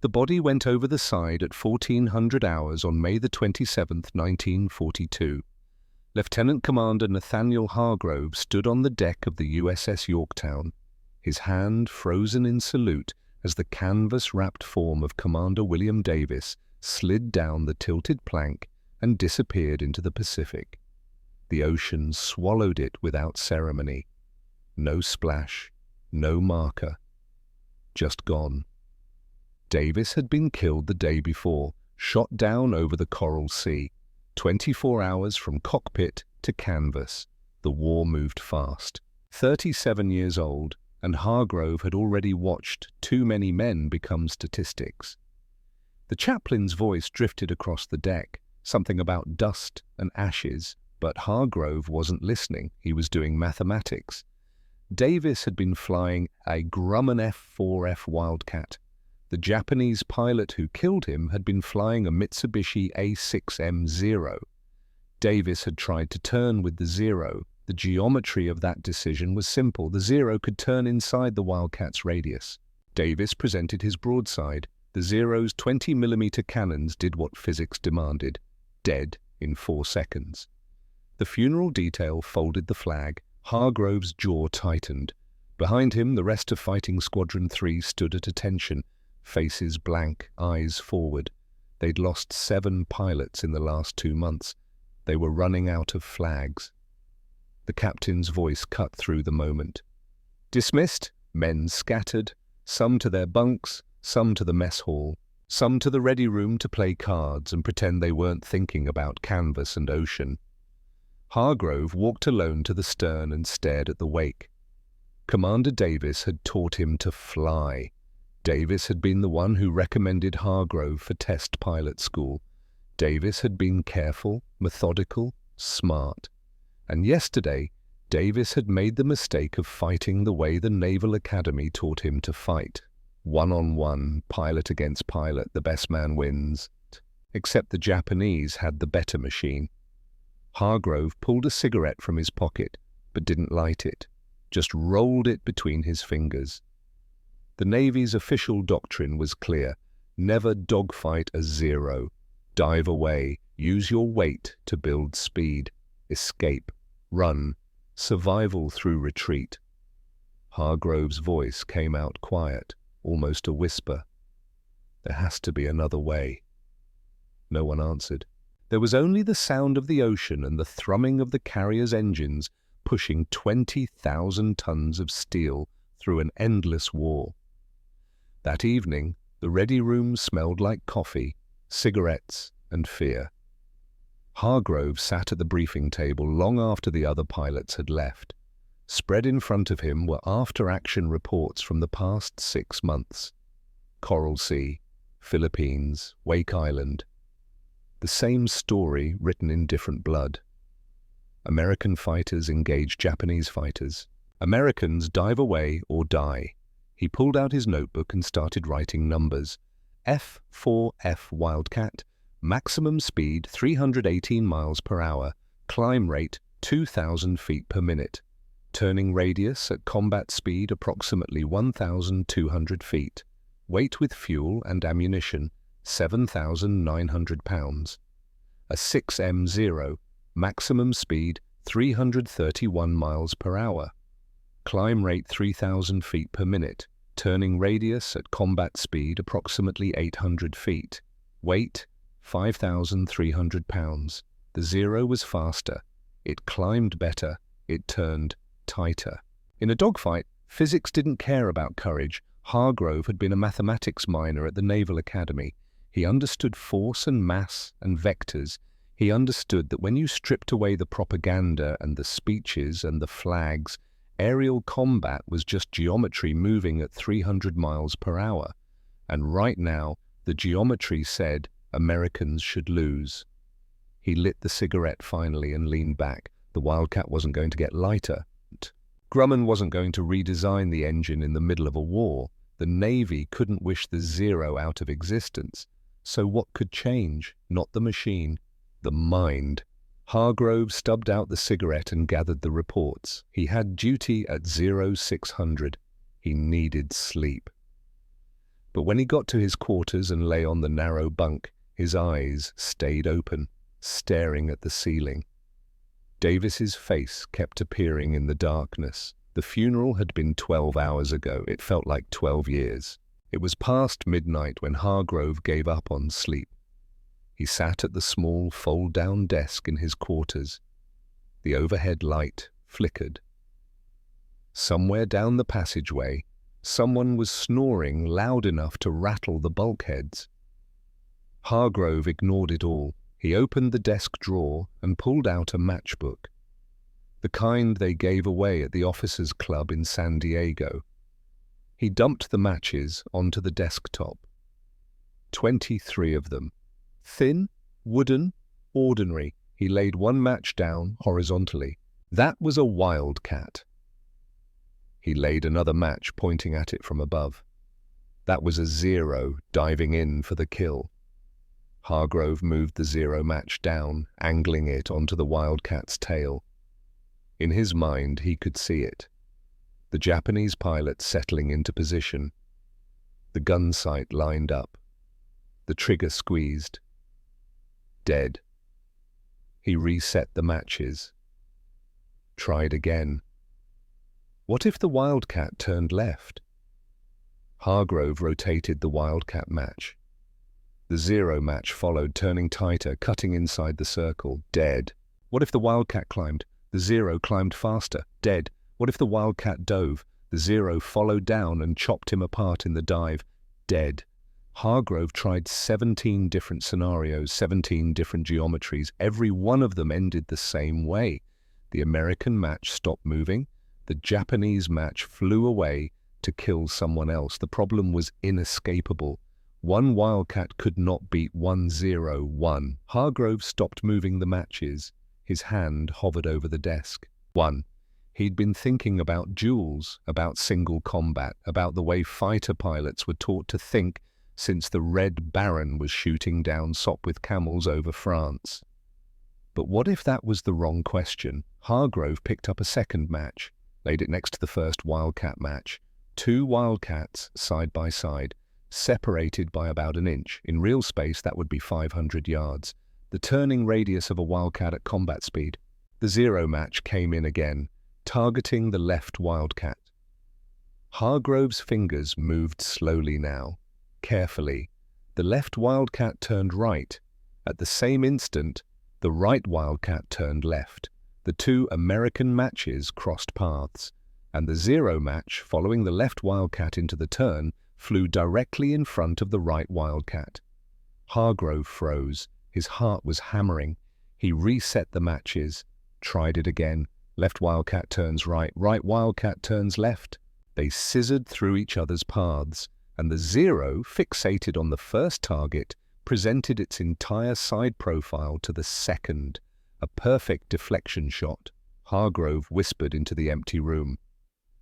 The body went over the side at 1400 hours on May the 27th, 1942. Lieutenant Commander Nathaniel Hargrove stood on the deck of the USS Yorktown, his hand frozen in salute as the canvas-wrapped form of Commander William Davis slid down the tilted plank and disappeared into the Pacific. The ocean swallowed it without ceremony. No splash, no marker. Just gone. Davis had been killed the day before, shot down over the Coral Sea. 24 hours from cockpit to canvas. The war moved fast. 37 years old, and Hargrove had already watched too many men become statistics. The chaplain's voice drifted across the deck, something about dust and ashes, but Hargrove wasn't listening. He was doing mathematics. Davis had been flying a Grumman F-4F Wildcat. The Japanese pilot who killed him had been flying a Mitsubishi A6M0. Davis had tried to turn with the Zero. The geometry of that decision was simple. The Zero could turn inside the Wildcat's radius. Davis presented his broadside. The Zero's 20mm cannons did what physics demanded. Dead in 4 seconds. The funeral detail folded the flag. Hargrove's jaw tightened. Behind him, the rest of Fighting Squadron 3 stood at attention. Faces blank, eyes forward. They'd lost 7 pilots in the last 2 months. They were running out of flags. The captain's voice cut through the moment. Dismissed, men scattered, some to their bunks, some to the mess hall, some to the ready room to play cards and pretend they weren't thinking about canvas and ocean. Hargrove walked alone to the stern and stared at the wake. Commander Davis had taught him to fly. Davis had been the one who recommended Hargrove for test pilot school. Davis had been careful, methodical, smart. And yesterday, Davis had made the mistake of fighting the way the Naval Academy taught him to fight. One-on-one, pilot against pilot, the best man wins. Except the Japanese had the better machine. Hargrove pulled a cigarette from his pocket, but didn't light it, just rolled it between his fingers. The Navy's official doctrine was clear. Never dogfight a Zero. Dive away. Use your weight to build speed. Escape. Run. Survival through retreat. Hargrove's voice came out quiet, almost a whisper. There has to be another way. No one answered. There was only the sound of the ocean and the thrumming of the carrier's engines pushing 20,000 tons of steel through an endless war. That evening, the ready room smelled like coffee, cigarettes, and fear. Hargrove sat at the briefing table long after the other pilots had left. Spread in front of him were after-action reports from the past 6 months. Coral Sea, Philippines, Wake Island. The same story written in different blood. American fighters engage Japanese fighters. Americans dive away or die. He pulled out his notebook and started writing numbers. F-4F Wildcat, maximum speed 318 miles per hour, climb rate 2,000 feet per minute, turning radius at combat speed approximately 1,200 feet, weight with fuel and ammunition 7,900 pounds. A 6M0, maximum speed 331 miles per hour, climb rate 3,000 feet per minute, turning radius at combat speed approximately 800 feet, weight 5,300 pounds. The Zero was faster, it climbed better, it turned tighter. In a dogfight, physics didn't care about courage. Hargrove had been a mathematics minor at the Naval Academy. He understood force and mass and vectors. He understood that when you stripped away the propaganda and the speeches and the flags, aerial combat was just geometry moving at 300 miles per hour. And right now, the geometry said Americans should lose. He lit the cigarette finally and leaned back. The Wildcat wasn't going to get lighter. Grumman wasn't going to redesign the engine in the middle of a war. The Navy couldn't wish the Zero out of existence. So what could change? Not the machine, the mind. Hargrove stubbed out the cigarette and gathered the reports. He had duty at 0600. He needed sleep. But when he got to his quarters and lay on the narrow bunk, his eyes stayed open, staring at the ceiling. Davis's face kept appearing in the darkness. The funeral had been 12 hours ago. It felt like 12 years. It was past midnight when Hargrove gave up on sleep. He sat at the small fold-down desk in his quarters. The overhead light flickered. Somewhere down the passageway, someone was snoring loud enough to rattle the bulkheads. Hargrove ignored it all. He opened the desk drawer and pulled out a matchbook, the kind they gave away at the Officers' Club in San Diego. He dumped the matches onto the desktop. 23 of them. Thin, wooden, ordinary. He laid one match down horizontally. That was a Wildcat. He laid another match, pointing at it from above. That was a Zero diving in for the kill. Hargrove moved the Zero match down, angling it onto the Wildcat's tail. In his mind, he could see it. The Japanese pilot settling into position. The gun sight lined up. The trigger squeezed. Dead. He reset the matches. Tried again. What if the Wildcat turned left? Hargrove rotated the Wildcat match. The Zero match followed, turning tighter, cutting inside the circle. Dead. What if the Wildcat climbed? The Zero climbed faster. Dead. What if the Wildcat dove? The Zero followed down and chopped him apart in the dive. Dead. Hargrove tried 17 different scenarios, 17 different geometries. Every one of them ended the same way. The American match stopped moving. The Japanese match flew away to kill someone else. The problem was inescapable. One Wildcat could not beat 101. Hargrove stopped moving the matches. His hand hovered over the desk. 1. He'd been thinking about duels, about single combat, about the way fighter pilots were taught to think since the Red Baron was shooting down Sopwith Camels over France. But what if that was the wrong question? Hargrove picked up a second match, laid it next to the first Wildcat match. 2 Wildcats side by side, separated by about an inch. In real space, that would be 500 yards. The turning radius of a Wildcat at combat speed. The Zero match came in again, targeting the left Wildcat. Hargrove's fingers moved slowly now, carefully. The left Wildcat turned right. At the same instant, the right Wildcat turned left. The 2 American matches crossed paths, and the Zero match, following the left Wildcat into the turn, flew directly in front of the right Wildcat. Hargrove froze. His heart was hammering. He reset the matches, tried it again. Left Wildcat turns right, right Wildcat turns left. They scissored through each other's paths, and the Zero, fixated on the first target, presented its entire side profile to the second, a perfect deflection shot. Hargrove whispered into the empty room.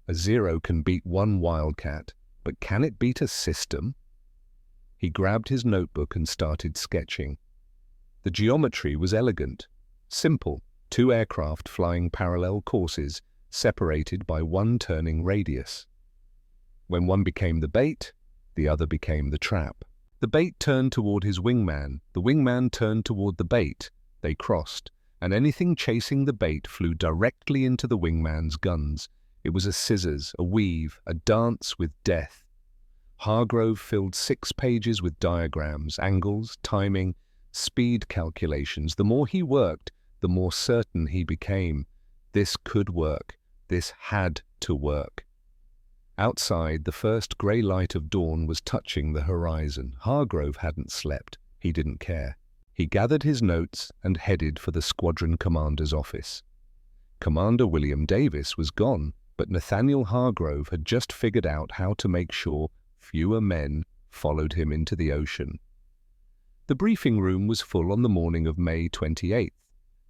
A Zero can beat one Wildcat, but can it beat a system? He grabbed his notebook and started sketching. The geometry was elegant, simple. 2 aircraft flying parallel courses, separated by 1 turning radius. When one became the bait, the other became the trap. The bait turned toward his wingman. The wingman turned toward the bait. They crossed, and anything chasing the bait flew directly into the wingman's guns. It was a scissors, a weave, a dance with death. Hargrove filled 6 pages with diagrams, angles, timing, speed calculations. The more he worked, the more certain he became. This could work. This had to work. Outside, the first grey light of dawn was touching the horizon. Hargrove hadn't slept. He didn't care. He gathered his notes and headed for the squadron commander's office. Commander William Davis was gone, but Nathaniel Hargrove had just figured out how to make sure fewer men followed him into the ocean. The briefing room was full on the morning of May 28th.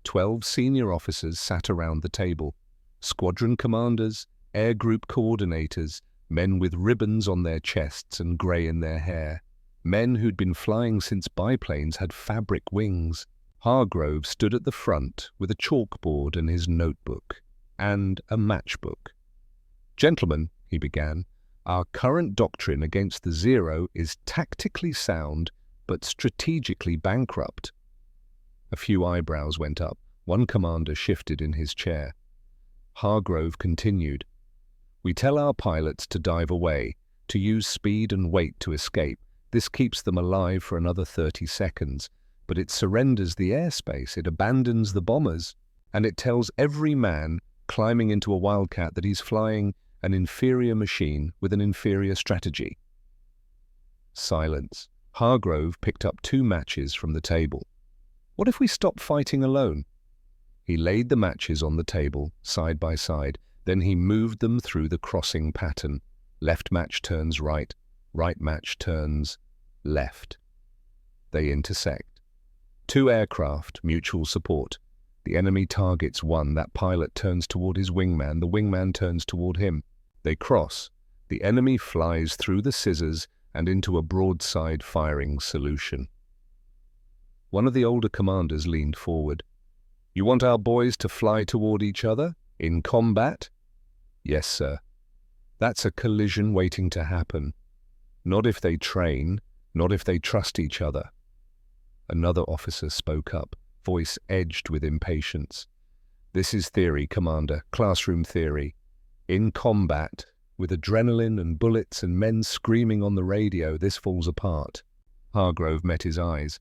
12 senior officers sat around the table. Squadron commanders, air group coordinators, men with ribbons on their chests and grey in their hair. Men who'd been flying since biplanes had fabric wings. Hargrove stood at the front with a chalkboard and his notebook, and a matchbook. "Gentlemen," he began, Our current doctrine against the Zero is tactically sound, but strategically bankrupt. A few eyebrows went up. One commander shifted in his chair. Hargrove continued. We tell our pilots to dive away, to use speed and weight to escape. This keeps them alive for another 30 seconds, but it surrenders the airspace, it abandons the bombers, and it tells every man climbing into a Wildcat that he's flying an inferior machine with an inferior strategy. Silence. Hargrove picked up 2 matches from the table. What if we stop fighting alone? He laid the matches on the table, side by side. Then he moved them through the crossing pattern. Left match turns right, right match turns left. They intersect. 2 aircraft, mutual support. The enemy targets one. That pilot turns toward his wingman. The wingman turns toward him. They cross. The enemy flies through the scissors and into a broadside firing solution. One of the older commanders leaned forward. You want our boys to fly toward each other? In combat? Yes, sir. That's a collision waiting to happen. Not if they train, not if they trust each other. Another officer spoke up, voice edged with impatience. This is theory, Commander, classroom theory. In combat, with adrenaline and bullets and men screaming on the radio, this falls apart. Hargrove met his eyes.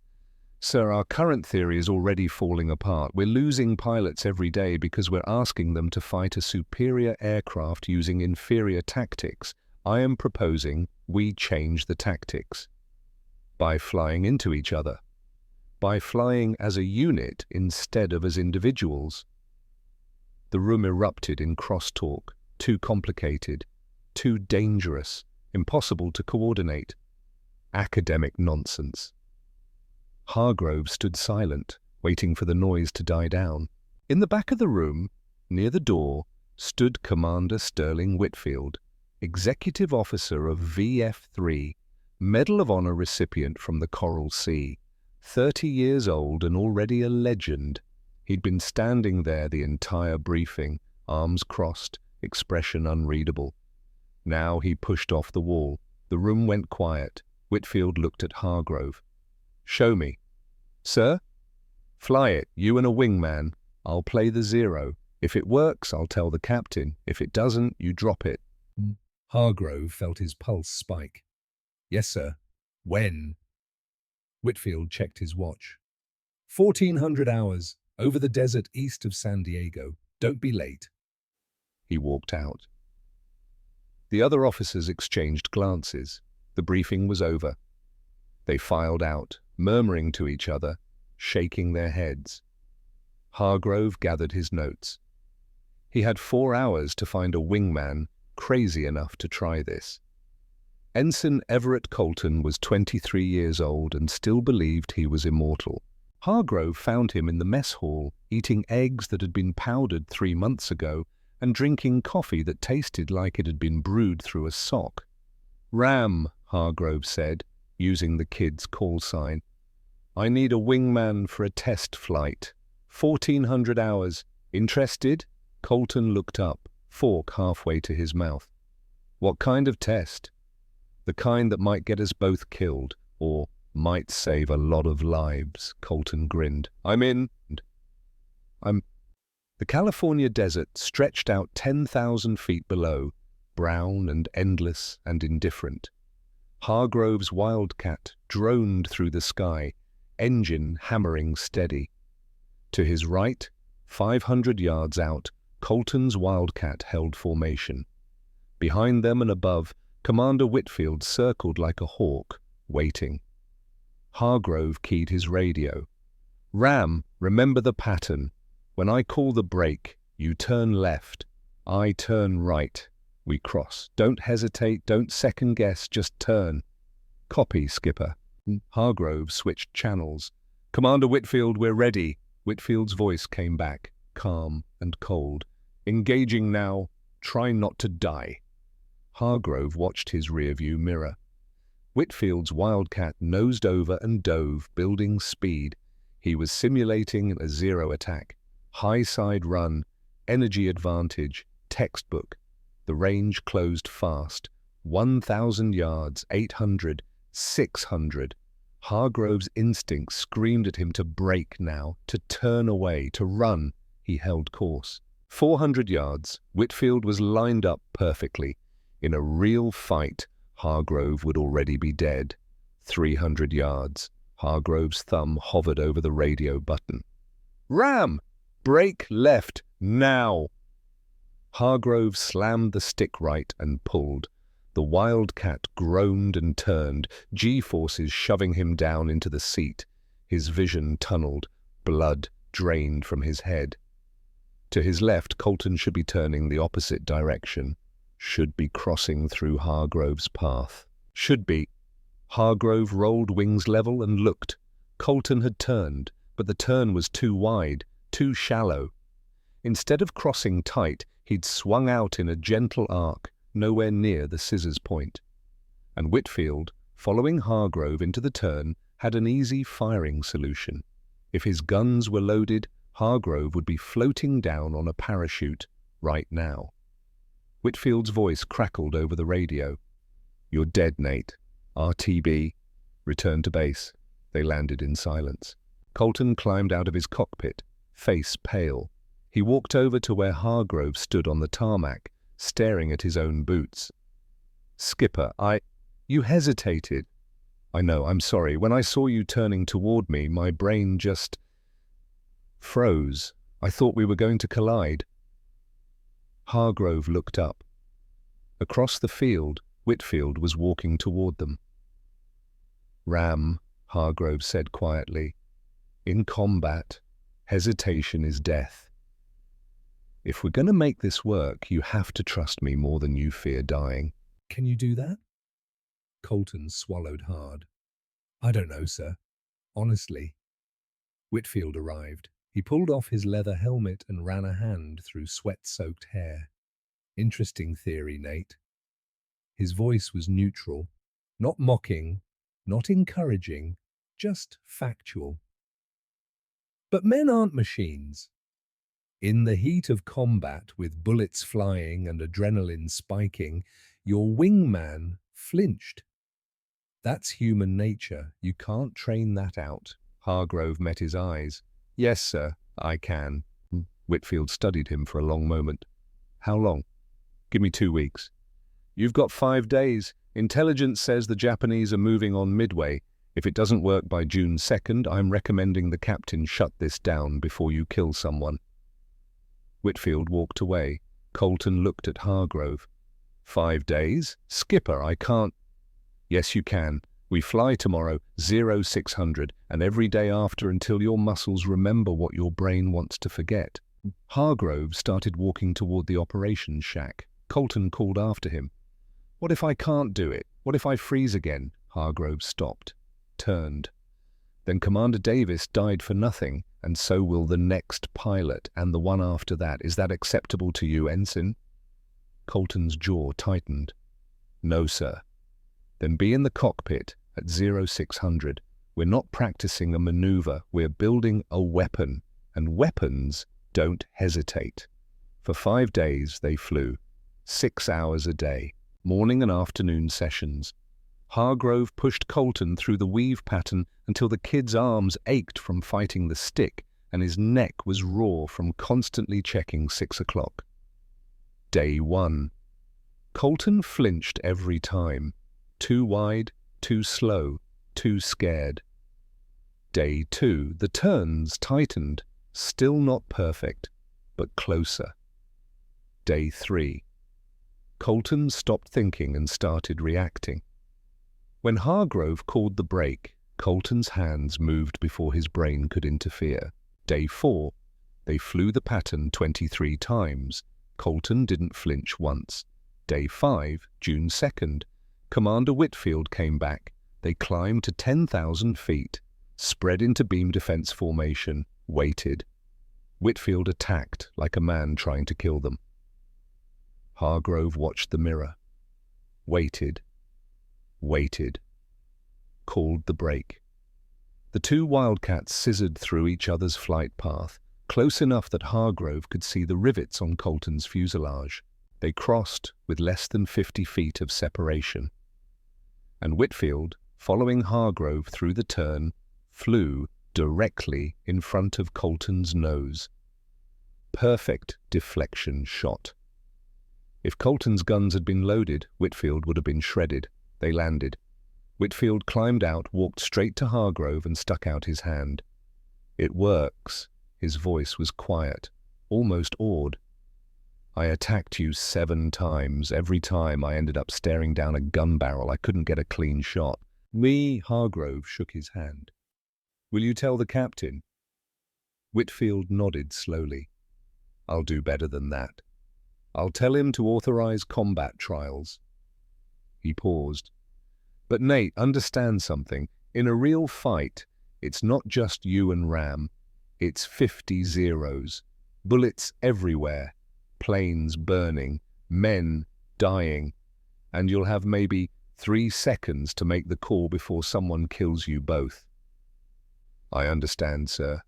Sir, our current theory is already falling apart. We're losing pilots every day because we're asking them to fight a superior aircraft using inferior tactics. I am proposing we change the tactics. By flying into each other. By flying as a unit instead of as individuals. The room erupted in crosstalk. Too complicated. Too dangerous. Impossible to coordinate. Academic nonsense. Hargrove stood silent, waiting for the noise to die down. In the back of the room, near the door, stood Commander Sterling Whitfield, Executive Officer of VF3, Medal of Honor recipient from the Coral Sea, 30 years old and already a legend. He'd been standing there the entire briefing, arms crossed, expression unreadable. Now he pushed off the wall. The room went quiet. Whitfield looked at Hargrove. Show me. Sir? Fly it, you and a wingman. I'll play the Zero. If it works, I'll tell the captain. If it doesn't, you drop it. Hargrove felt his pulse spike. Yes, sir. When? Whitfield checked his watch. 1400 hours, over the desert east of San Diego. Don't be late. He walked out. The other officers exchanged glances. The briefing was over. They filed out, murmuring to each other, shaking their heads. Hargrove gathered his notes. He had 4 hours to find a wingman crazy enough to try this. Ensign Everett Colton was 23 years old and still believed he was immortal. Hargrove found him in the mess hall, eating eggs that had been powdered 3 months ago and drinking coffee that tasted like it had been brewed through a sock. Ram, Hargrove said, using the kid's call sign. I need a wingman for a test flight. 1400 hours. Interested? Colton looked up, fork halfway to his mouth. What kind of test? The kind that might get us both killed, or might save a lot of lives, Colton grinned. I'm in. The California desert stretched out 10,000 feet below, brown and endless and indifferent. Hargrove's Wildcat droned through the sky, engine hammering steady. To his right, 500 yards out, Colton's Wildcat held formation. Behind them and above, Commander Whitfield circled like a hawk, waiting. Hargrove keyed his radio. Ram, remember the pattern. When I call the brake, you turn left. I turn right. We cross. Don't hesitate, don't second guess, just turn. Copy, Skipper. Hargrove switched channels. Commander Whitfield, we're ready. Whitfield's voice came back, calm and cold. Engaging now. Try not to die. Hargrove watched his rearview mirror. Whitfield's Wildcat nosed over and dove, building speed. He was simulating a Zero attack. High side run, energy advantage, textbook. The range closed fast. 1,000 yards, 800, 600. Hargrove's instinct screamed at him to brake now, to turn away, to run. He held course. 400 yards, Whitfield was lined up perfectly. In a real fight, Hargrove would already be dead. 300 yards, Hargrove's thumb hovered over the radio button. Ram! Brake left, now! Hargrove slammed the stick right and pulled. The Wildcat groaned and turned, G-forces shoving him down into the seat. His vision tunneled, blood drained from his head. To his left, Colton should be turning the opposite direction. Should be crossing through Hargrove's path. Should be. Hargrove rolled wings level and looked. Colton had turned, but the turn was too wide, too shallow. Instead of crossing tight, he'd swung out in a gentle arc, nowhere near the scissors point. And Whitfield, following Hargrove into the turn, had an easy firing solution. If his guns were loaded, Hargrove would be floating down on a parachute right now. Whitfield's voice crackled over the radio. "You're dead, Nate. RTB. Return to base." They landed in silence. Colton climbed out of his cockpit, face pale. He walked over to where Hargrove stood on the tarmac, staring at his own boots. "Skipper, You hesitated." "I know, I'm sorry. When I saw you turning toward me, my brain just froze. I thought we were going to collide." Hargrove looked up. Across the field, Whitfield was walking toward them. "Ram," Hargrove said quietly, "in combat, hesitation is death. If we're going to make this work, you have to trust me more than you fear dying." "Can you do that?" Colton swallowed hard. "I don't know, sir. Honestly." Whitfield arrived. He pulled off his leather helmet and ran a hand through sweat-soaked hair. "Interesting theory, Nate." His voice was neutral, not mocking, not encouraging, just factual. "But men aren't machines. In the heat of combat, with bullets flying and adrenaline spiking, your wingman flinched. That's human nature. You can't train that out." Hargrove met his eyes. "Yes, sir, I can." Whitfield studied him for a long moment. "How long?" "Give me 2 weeks." "You've got 5 days. Intelligence says the Japanese are moving on Midway. If it doesn't work by June 2nd, I'm recommending the captain shut this down before you kill someone." Whitfield walked away. Colton looked at Hargrove. 5 days? Skipper, I can't." "Yes, you can. We fly tomorrow, 0600, and every day after until your muscles remember what your brain wants to forget." Hargrove started walking toward the operations shack. Colton called after him. "What if I can't do it? What if I freeze again?" Hargrove stopped, turned. "Then Commander Davis died for nothing, and so will the next pilot, and the one after that. Is that acceptable to you, Ensign?" Colton's jaw tightened. "No, sir." "Then be in the cockpit at 0600. We're not practicing a maneuver, we're building a weapon, and weapons don't hesitate." For 5 days they flew, 6 hours a day, morning and afternoon sessions. Hargrove pushed Colton through the weave pattern until the kid's arms ached from fighting the stick and his neck was raw from constantly checking 6 o'clock. Day 1. Colton flinched every time. Too wide, too slow, too scared. Day 2. The turns tightened, still not perfect, but closer. Day 3. Colton stopped thinking and started reacting. When Hargrove called the brake, Colton's hands moved before his brain could interfere. Day 4. They flew the pattern 23 times. Colton didn't flinch once. Day 5, June 2nd. Commander Whitfield came back. They climbed to 10,000 feet, spread into beam defense formation, waited. Whitfield attacked like a man trying to kill them. Hargrove watched the mirror. Waited. Waited. Called the brake. The 2 Wildcats scissored through each other's flight path, close enough that Hargrove could see the rivets on Colton's fuselage. They crossed with less than 50 feet of separation. And Whitfield, following Hargrove through the turn, flew directly in front of Colton's nose. Perfect deflection shot. If Colton's guns had been loaded, Whitfield would have been shredded. They landed. Whitfield climbed out, walked straight to Hargrove and stuck out his hand. "It works." His voice was quiet, almost awed. "I attacked you 7 times. Every time I ended up staring down a gun barrel. I couldn't get a clean shot." Hargrove shook his hand. "Will you tell the captain?" Whitfield nodded slowly. "I'll do better than that. I'll tell him to authorize combat trials." He paused. "But Nate, understand something. In a real fight, it's not just you and Ram. It's 50 zeros. Bullets everywhere. Planes burning. Men dying. And you'll have maybe 3 seconds to make the call before someone kills you both." "I understand, sir."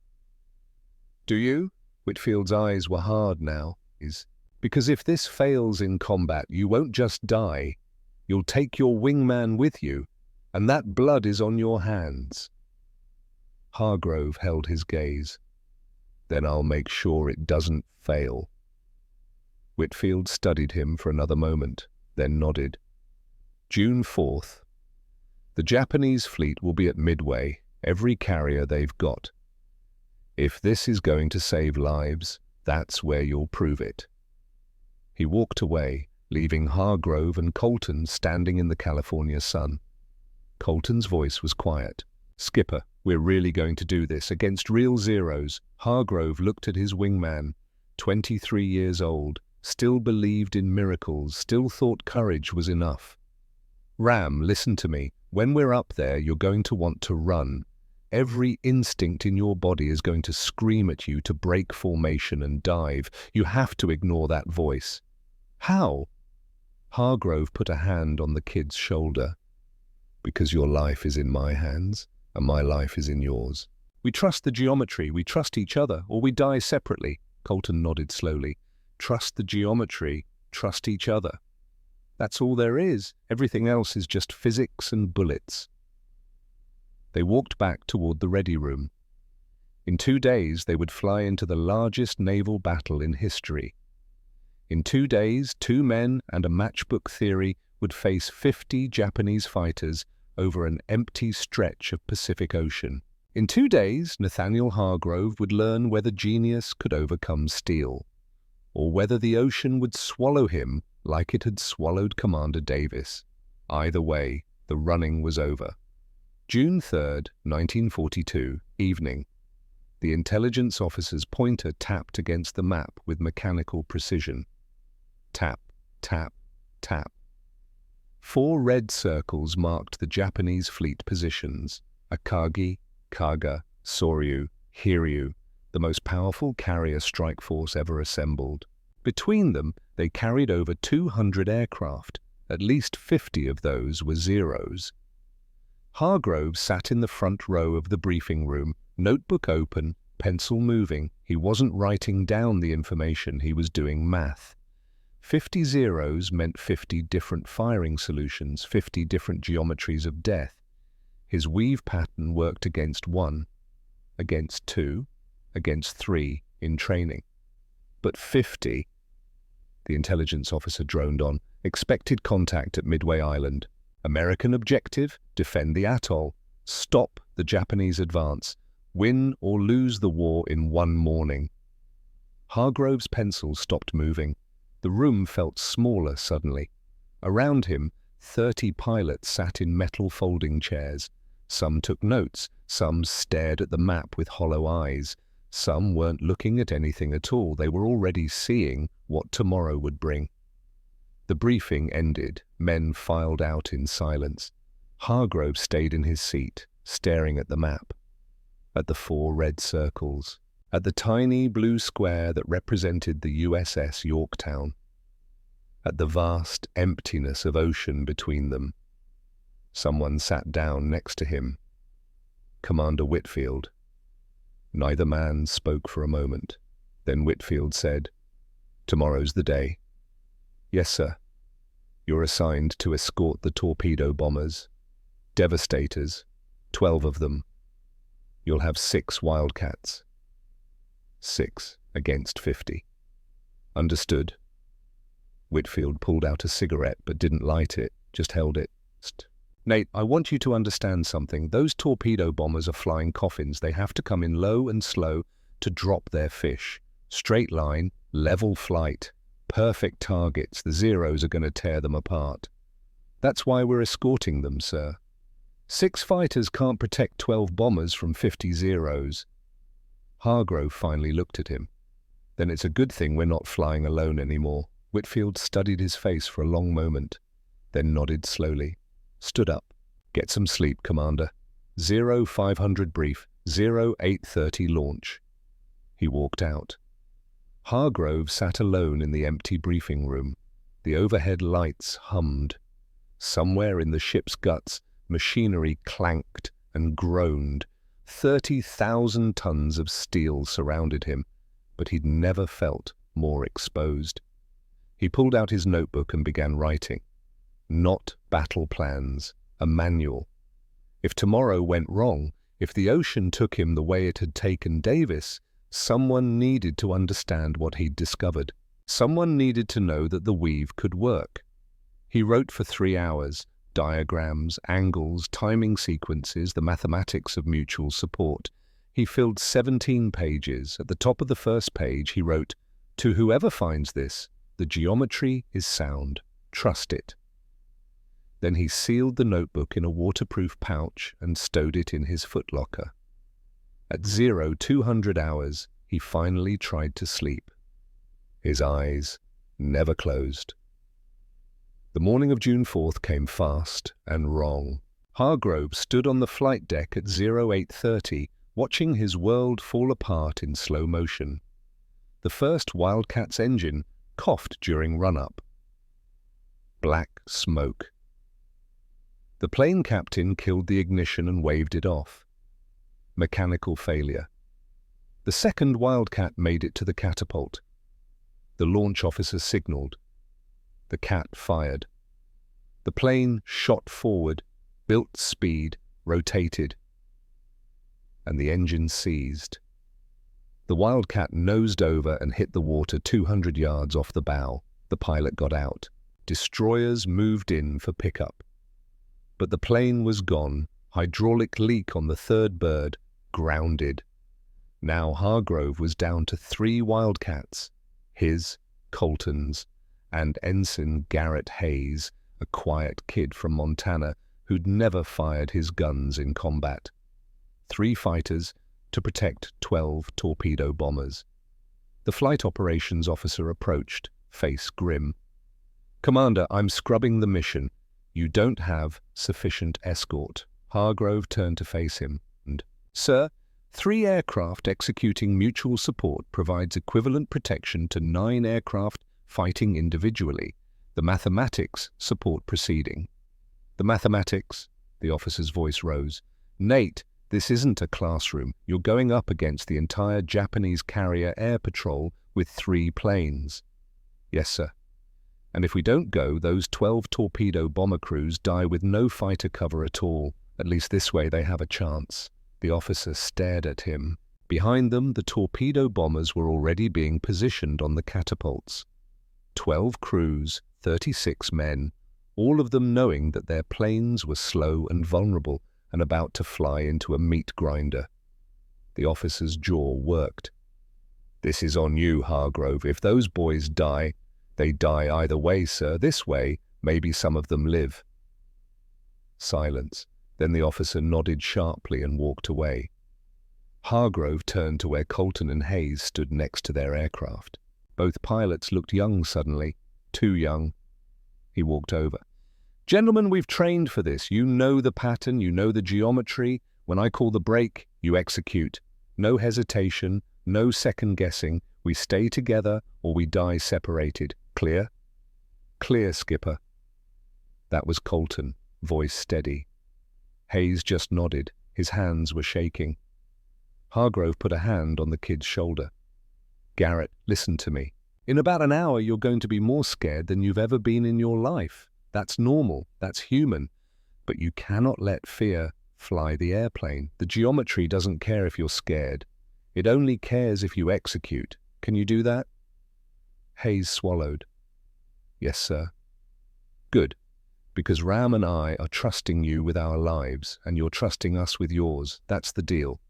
"Do you?" Whitfield's eyes were hard now. "Because if this fails in combat, you won't just die. You'll take your wingman with you, and that blood is on your hands." Hargrove held his gaze. "Then I'll make sure it doesn't fail." Whitfield studied him for another moment, then nodded. June 4th. "The Japanese fleet will be at Midway, every carrier they've got. If this is going to save lives, that's where you'll prove it." He walked away, leaving Hargrove and Colton standing in the California sun. Colton's voice was quiet. "Skipper, we're really going to do this, against real zeros." Hargrove looked at his wingman, 23 years old, still believed in miracles, still thought courage was enough. "Ram, listen to me. When we're up there, you're going to want to run. Every instinct in your body is going to scream at you to break formation and dive. You have to ignore that voice." "How?" Hargrove put a hand on the kid's shoulder. "Because your life is in my hands, and my life is in yours. We trust the geometry, we trust each other, or we die separately." Colton nodded slowly. "Trust the geometry, trust each other. That's all there is. Everything else is just physics and bullets." They walked back toward the ready room. In 2 days, they would fly into the largest naval battle in history. In 2 days, 2 men and a matchbook theory would face 50 Japanese fighters over an empty stretch of Pacific Ocean. In 2 days, Nathaniel Hargrove would learn whether genius could overcome steel, or whether the ocean would swallow him like it had swallowed Commander Davis. Either way, the running was over. June 3rd, 1942, evening. The intelligence officer's pointer tapped against the map with mechanical precision. Tap, tap, tap. 4 red circles marked the Japanese fleet positions: Akagi, Kaga, Soryu, Hiryu, the most powerful carrier strike force ever assembled. Between them, they carried over 200 aircraft. At least 50 of those were zeros. Hargrove sat in the front row of the briefing room, notebook open, pencil moving. He wasn't writing down the information, he was doing math. 50 zeros meant 50 different firing solutions, 50 different geometries of death. His weave pattern worked against 1, against 2, against 3 in training. But 50, the intelligence officer droned on, expected contact at Midway Island. American objective, defend the atoll, stop the Japanese advance, win or lose the war in 1 morning. Hargrove's pencil stopped moving. The room felt smaller suddenly. Around him, 30 pilots sat in metal folding chairs. Some took notes, some stared at the map with hollow eyes. Some weren't looking at anything at all. They were already seeing what tomorrow would bring. The briefing ended. Men filed out in silence. Hargrove stayed in his seat, staring at the map, at the 4 red circles, at the tiny blue square that represented the USS Yorktown, at the vast emptiness of ocean between them. Someone sat down next to him. Commander Whitfield. Neither man spoke for a moment. Then Whitfield said, "Tomorrow's the day." Yes, sir. You're assigned to escort the torpedo bombers. Devastators. 12 of them. You'll have 6 Wildcats. 6 against 50. Understood. Whitfield pulled out a cigarette but didn't light it, just held it. Nate, I want you to understand something. Those torpedo bombers are flying coffins. They have to come in low and slow to drop their fish. Straight line, level flight. Perfect targets. The Zeros are going to tear them apart. That's why we're escorting them, sir. 6 fighters can't protect 12 bombers from 50 Zeros. Hargrove finally looked at him. Then it's a good thing we're not flying alone anymore. Whitfield studied his face for a long moment, then nodded slowly. Stood up. Get some sleep, Commander. 0500 brief, 0830 launch. He walked out. Hargrove sat alone in the empty briefing room. The overhead lights hummed. Somewhere in the ship's guts, machinery clanked and groaned. 30,000 tons of steel surrounded him, but he'd never felt more exposed. He pulled out his notebook and began writing. Not battle plans, a manual. If tomorrow went wrong, if the ocean took him the way it had taken Davis, someone needed to understand what he'd discovered. Someone needed to know that the weave could work. He wrote for 3 hours, diagrams, angles, timing sequences, the mathematics of mutual support. He filled 17 pages. At the top of the first page, he wrote, "To whoever finds this, the geometry is sound. Trust it." Then he sealed the notebook in a waterproof pouch and stowed it in his footlocker. At 0200 hours, he finally tried to sleep. His eyes never closed. The morning of June 4th came fast and wrong. Hargrove stood on the flight deck at 0830, watching his world fall apart in slow motion. The first Wildcat's engine coughed during run-up. Black smoke. The plane captain killed the ignition and waved it off. Mechanical failure. The second Wildcat made it to the catapult. The launch officer signaled. The cat fired. The plane shot forward, built speed, rotated, and the engine seized. The Wildcat nosed over and hit the water 200 yards off the bow. The pilot got out. Destroyers moved in for pickup. But the plane was gone. Hydraulic leak on the third bird, grounded. Now Hargrove was down to 3 Wildcats, his, Colton's, and Ensign Garrett Hayes, a quiet kid from Montana who'd never fired his guns in combat. 3 fighters to protect 12 torpedo bombers. The flight operations officer approached, face grim. "Commander, I'm scrubbing the mission. You don't have sufficient escort." Hargrove turned to face him and, "Sir, 3 aircraft executing mutual support provides equivalent protection to 9 aircraft fighting individually. The mathematics support proceeding." "The mathematics?" The officer's voice rose. "Nate, this isn't a classroom. You're going up against the entire Japanese carrier air patrol with 3 planes." "Yes, sir. And if we don't go, those 12 torpedo bomber crews die with no fighter cover at all. At least this way they have a chance." The officer stared at him. Behind them, the torpedo bombers were already being positioned on the catapults. 12 crews, 36 men, all of them knowing that their planes were slow and vulnerable and about to fly into a meat grinder. The officer's jaw worked. "This is on you, Hargrove. If those boys die, they die either way, sir. This way, maybe some of them live." Silence. Then the officer nodded sharply and walked away. Hargrove turned to where Colton and Hayes stood next to their aircraft. Both pilots looked young suddenly, too young. He walked over. "Gentlemen, we've trained for this. You know the pattern, you know the geometry. When I call the break, you execute. No hesitation, no second guessing. We stay together or we die separated. Clear?" "Clear, Skipper." That was Colton, voice steady. Hayes just nodded. His hands were shaking. Hargrove put a hand on the kid's shoulder. "Garrett, listen to me. In about an hour, you're going to be more scared than you've ever been in your life. That's normal. That's human. But you cannot let fear fly the airplane. The geometry doesn't care if you're scared. It only cares if you execute. Can you do that? Hayes swallowed. Yes, sir. Good. Because Ram and I are trusting you with our lives, and you're trusting us with yours. That's the deal.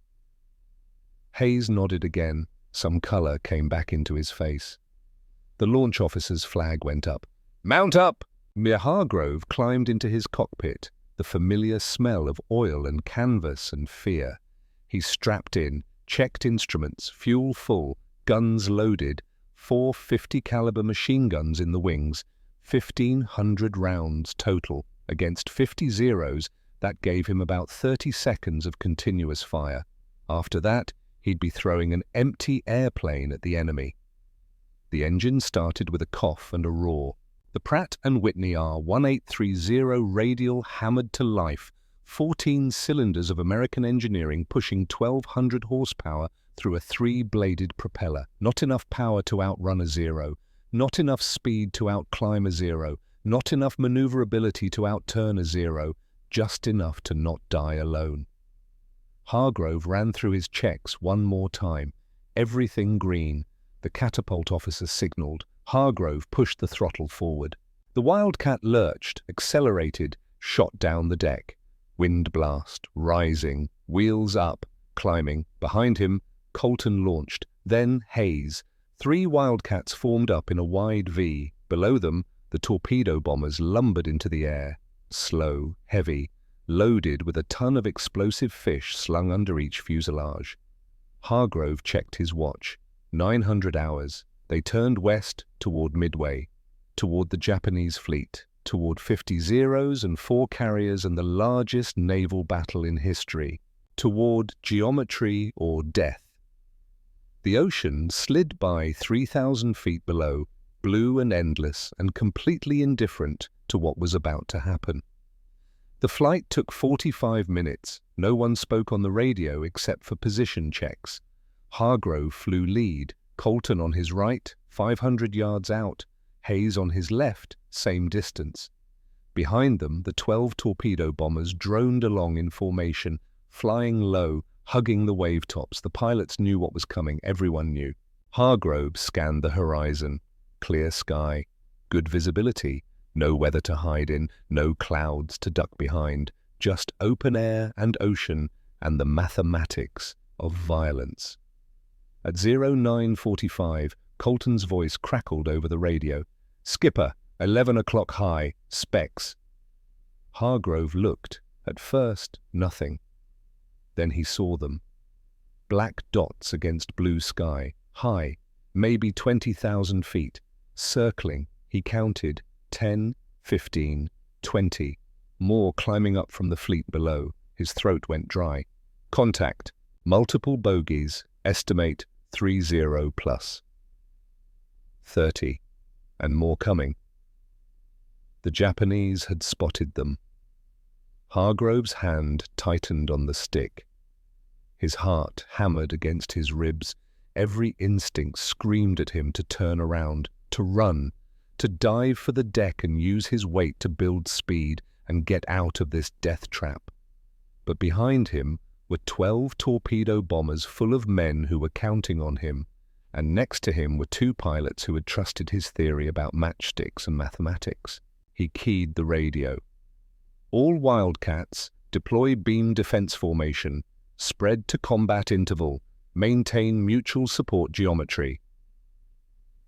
Hayes nodded again. Some color came back into his face. The launch officer's flag went up. Mount up! Mir Hargrove climbed into his cockpit, the familiar smell of oil and canvas and fear. He strapped in, checked instruments, fuel full, guns loaded, 4 50-caliber machine guns in the wings, 1,500 rounds total. Against 50 Zeros, that gave him about 30 seconds of continuous fire. After that, he'd be throwing an empty airplane at the enemy. The engine started with a cough and a roar. The Pratt & Whitney R1830 radial hammered to life, 14 cylinders of American engineering pushing 1,200 horsepower through a 3-bladed propeller. Not enough power to outrun a Zero, not enough speed to outclimb a Zero, not enough maneuverability to outturn a Zero, just enough to not die alone. Hargrove ran through his checks one more time. Everything green. The catapult officer signaled. Hargrove pushed the throttle forward. The Wildcat lurched, accelerated, shot down the deck. Wind blast, rising, wheels up, climbing. Behind him, Colton launched. Then Hayes. 3 Wildcats formed up in a wide V. Below them, the torpedo bombers lumbered into the air. Slow, heavy, loaded with a ton of explosive fish slung under each fuselage. Hargrove checked his watch. 900 hours. They turned west toward Midway, toward the Japanese fleet, toward 50 Zeros and 4 carriers and the largest naval battle in history, toward geometry or death. The ocean slid by 3,000 feet below, blue and endless and completely indifferent to what was about to happen. The flight took 45 minutes. No one spoke on the radio except for position checks. Hargrove flew lead, Colton on his right, 500 yards out, Hayes on his left, same distance. Behind them, the 12 torpedo bombers droned along in formation, flying low, hugging the wave tops. The pilots knew what was coming. Everyone knew. Hargrove scanned the horizon. Clear sky, good visibility, no weather to hide in, no clouds to duck behind, just open air and ocean and the mathematics of violence. At 09:45, Colton's voice crackled over the radio. Skipper, 11 o'clock high, specs. Hargrove looked. At first, nothing. Then he saw them. Black dots against blue sky, high, maybe 20,000 feet. Circling, he counted, 10, 15, 20. More climbing up from the fleet below. His throat went dry. Contact. Multiple bogies. Estimate 30 plus. 30. And more coming. The Japanese had spotted them. Hargrove's hand tightened on the stick. His heart hammered against his ribs. Every instinct screamed at him to turn around, to run, to dive for the deck and use his weight to build speed and get out of this death trap. But behind him were 12 torpedo bombers full of men who were counting on him, and next to him were 2 pilots who had trusted his theory about matchsticks and mathematics. He keyed the radio. All Wildcats, deploy beam defense formation, spread to combat interval, maintain mutual support geometry.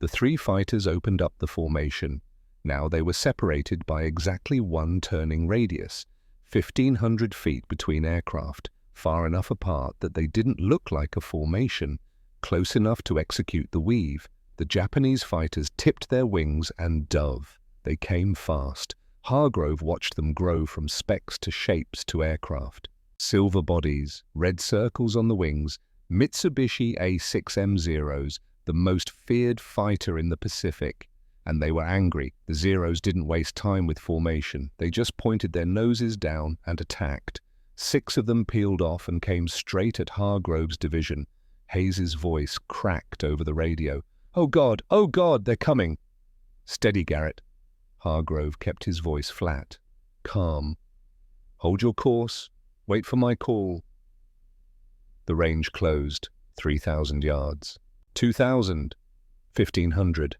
The 3 fighters opened up the formation. Now they were separated by exactly 1 turning radius, 1,500 feet between aircraft, far enough apart that they didn't look like a formation, close enough to execute the weave. The Japanese fighters tipped their wings and dove. They came fast. Hargrove watched them grow from specks to shapes to aircraft. Silver bodies, red circles on the wings, Mitsubishi A6M Zeros, the most feared fighter in the Pacific. And they were angry. The Zeros didn't waste time with formation. They just pointed their noses down and attacked. 6 of them peeled off and came straight at Hargrove's division. Hayes's voice cracked over the radio. Oh God, they're coming." "Steady, Garrett." Hargrove kept his voice flat, calm. "Hold your course. Wait for my call." The range closed, 3,000 yards. 2,000. 1,500.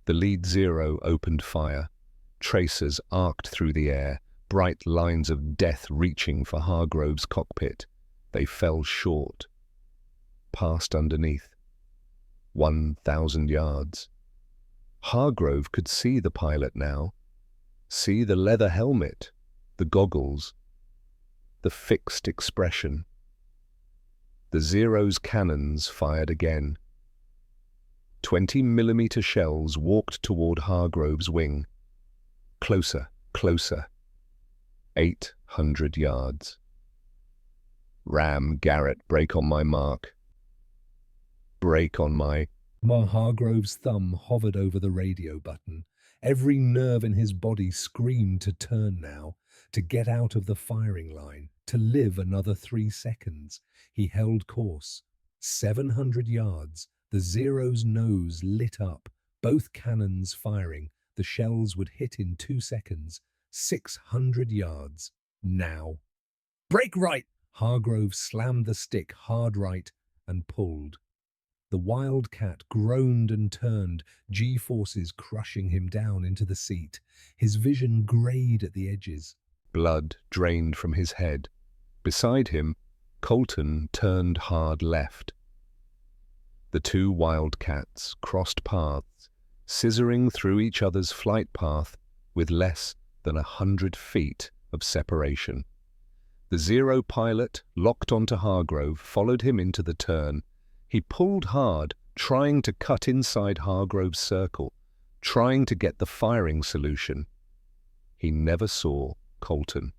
The lead Zero opened fire. Tracers arced through the air, bright lines of death reaching for Hargrove's cockpit. They fell short. Passed underneath. 1,000 yards. Hargrove could see the pilot now. See the leather helmet, the goggles, the fixed expression. The Zero's cannons fired again. 20mm shells walked toward Hargrove's wing. Closer, closer. 800 yards. "Ram, Garrett, brake on my mark." "Brake on my—" Hargrove's thumb hovered over the radio button. Every nerve in his body screamed to turn now, to get out of the firing line, to live another 3 seconds. He held course. 700 yards. The Zero's nose lit up, both cannons firing. The shells would hit in 2 seconds. 600 yards. Now. "Brake right!" Hargrove slammed the stick hard right and pulled. The Wildcat groaned and turned, G-forces crushing him down into the seat. His vision greyed at the edges. Blood drained from his head. Beside him, Colton turned hard left. The two Wildcats crossed paths, scissoring through each other's flight path with less than 100 feet of separation. The Zero pilot, locked onto Hargrove, followed him into the turn. He pulled hard, trying to cut inside Hargrove's circle, trying to get the firing solution. He never saw Colton.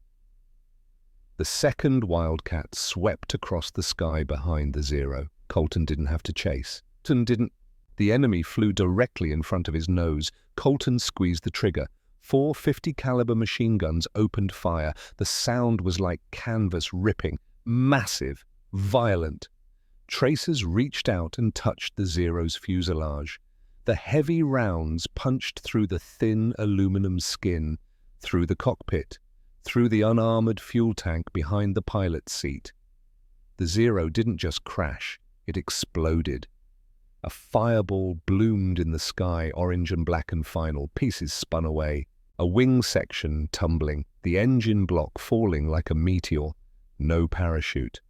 The second Wildcat swept across the sky behind the Zero. Colton didn't have to chase. The enemy flew directly in front of his nose. Colton squeezed the trigger. 4 50 caliber machine guns opened fire. The sound was like canvas ripping, massive, violent. Tracers reached out and touched the Zero's fuselage. The heavy rounds punched through the thin aluminum skin, through the cockpit, through the unarmored fuel tank behind the pilot's seat. The Zero didn't just crash, it exploded. A fireball bloomed in the sky, orange and black and final. Pieces spun away. A wing section tumbling, the engine block falling like a meteor. No parachute.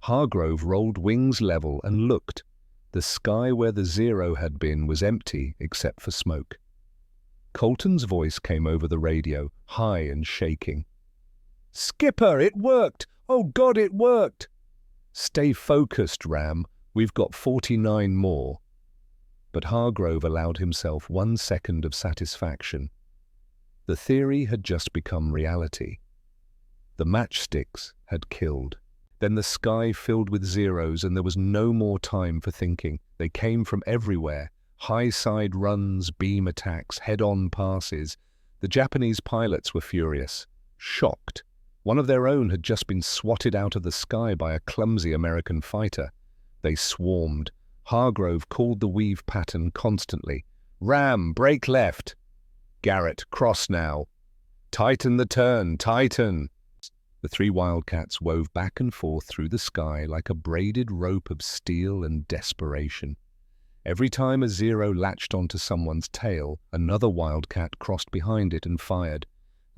Hargrove rolled wings level and looked. The sky where the Zero had been was empty except for smoke. Colton's voice came over the radio, high and shaking. "Skipper, it worked! Oh God, it worked!" "Stay focused, Ram. We've got 49 more." But Hargrove allowed himself 1 second of satisfaction. The theory had just become reality. The matchsticks had killed. Then the sky filled with Zeros, and there was no more time for thinking. They came from everywhere. High-side runs, beam attacks, head-on passes. The Japanese pilots were furious, shocked. One of their own had just been swatted out of the sky by a clumsy American fighter. They swarmed. Hargrove called the weave pattern constantly. "Ram, brake left." "Garrett, cross now." "Tighten the turn, tighten." The 3 Wildcats wove back and forth through the sky like a braided rope of steel and desperation. Every time a Zero latched onto someone's tail, another Wildcat crossed behind it and fired.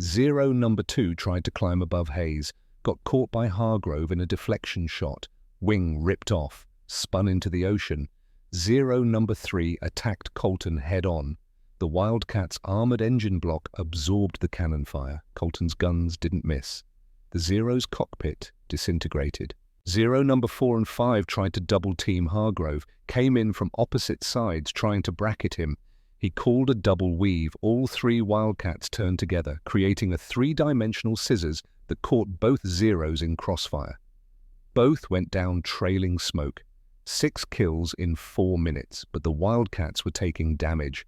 Zero number 2 tried to climb above haze, got caught by Hargrove in a deflection shot. Wing ripped off, spun into the ocean. Zero number 3 attacked Colton head-on. The Wildcat's armored engine block absorbed the cannon fire. Colton's guns didn't miss. The Zero's cockpit disintegrated. Zero number 4 and 5 tried to double-team Hargrove, came in from opposite sides trying to bracket him. He called a double weave. All 3 Wildcats turned together, creating a 3-dimensional scissors that caught both Zeros in crossfire. Both went down trailing smoke. 6 kills in 4 minutes, but the Wildcats were taking damage.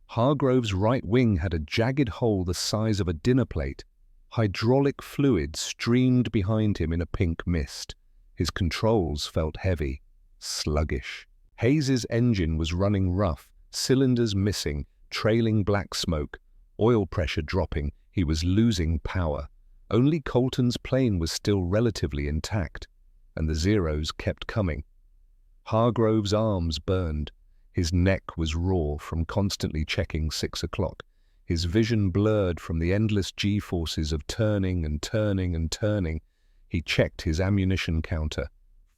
Hargrove's right wing had a jagged hole the size of a dinner plate. Hydraulic fluid streamed behind him in a pink mist. His controls felt heavy, sluggish. Hayes's engine was running rough, cylinders missing, trailing black smoke, oil pressure dropping. He was losing power. Only Colton's plane was still relatively intact, and the Zeros kept coming. Hargrove's arms burned. His neck was raw from constantly checking 6 o'clock. His vision blurred from the endless G-forces of turning and turning and turning. He checked his ammunition counter.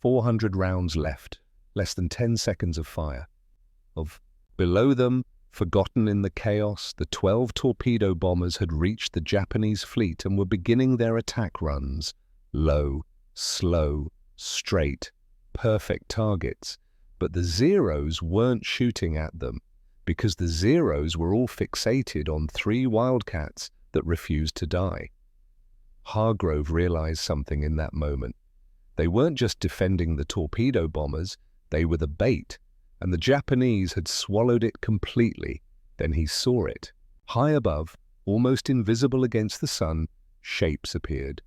400 rounds left, less than 10 seconds of fire. Below them, forgotten in the chaos, the 12 torpedo bombers had reached the Japanese fleet and were beginning their attack runs. Low, slow, straight, perfect targets. But the Zeros weren't shooting at them, because the Zeros were all fixated on 3 Wildcats that refused to die. Hargrove realized something in that moment. They weren't just defending the torpedo bombers, they were the bait, and the Japanese had swallowed it completely. Then he saw it. High above, almost invisible against the sun, shapes appeared.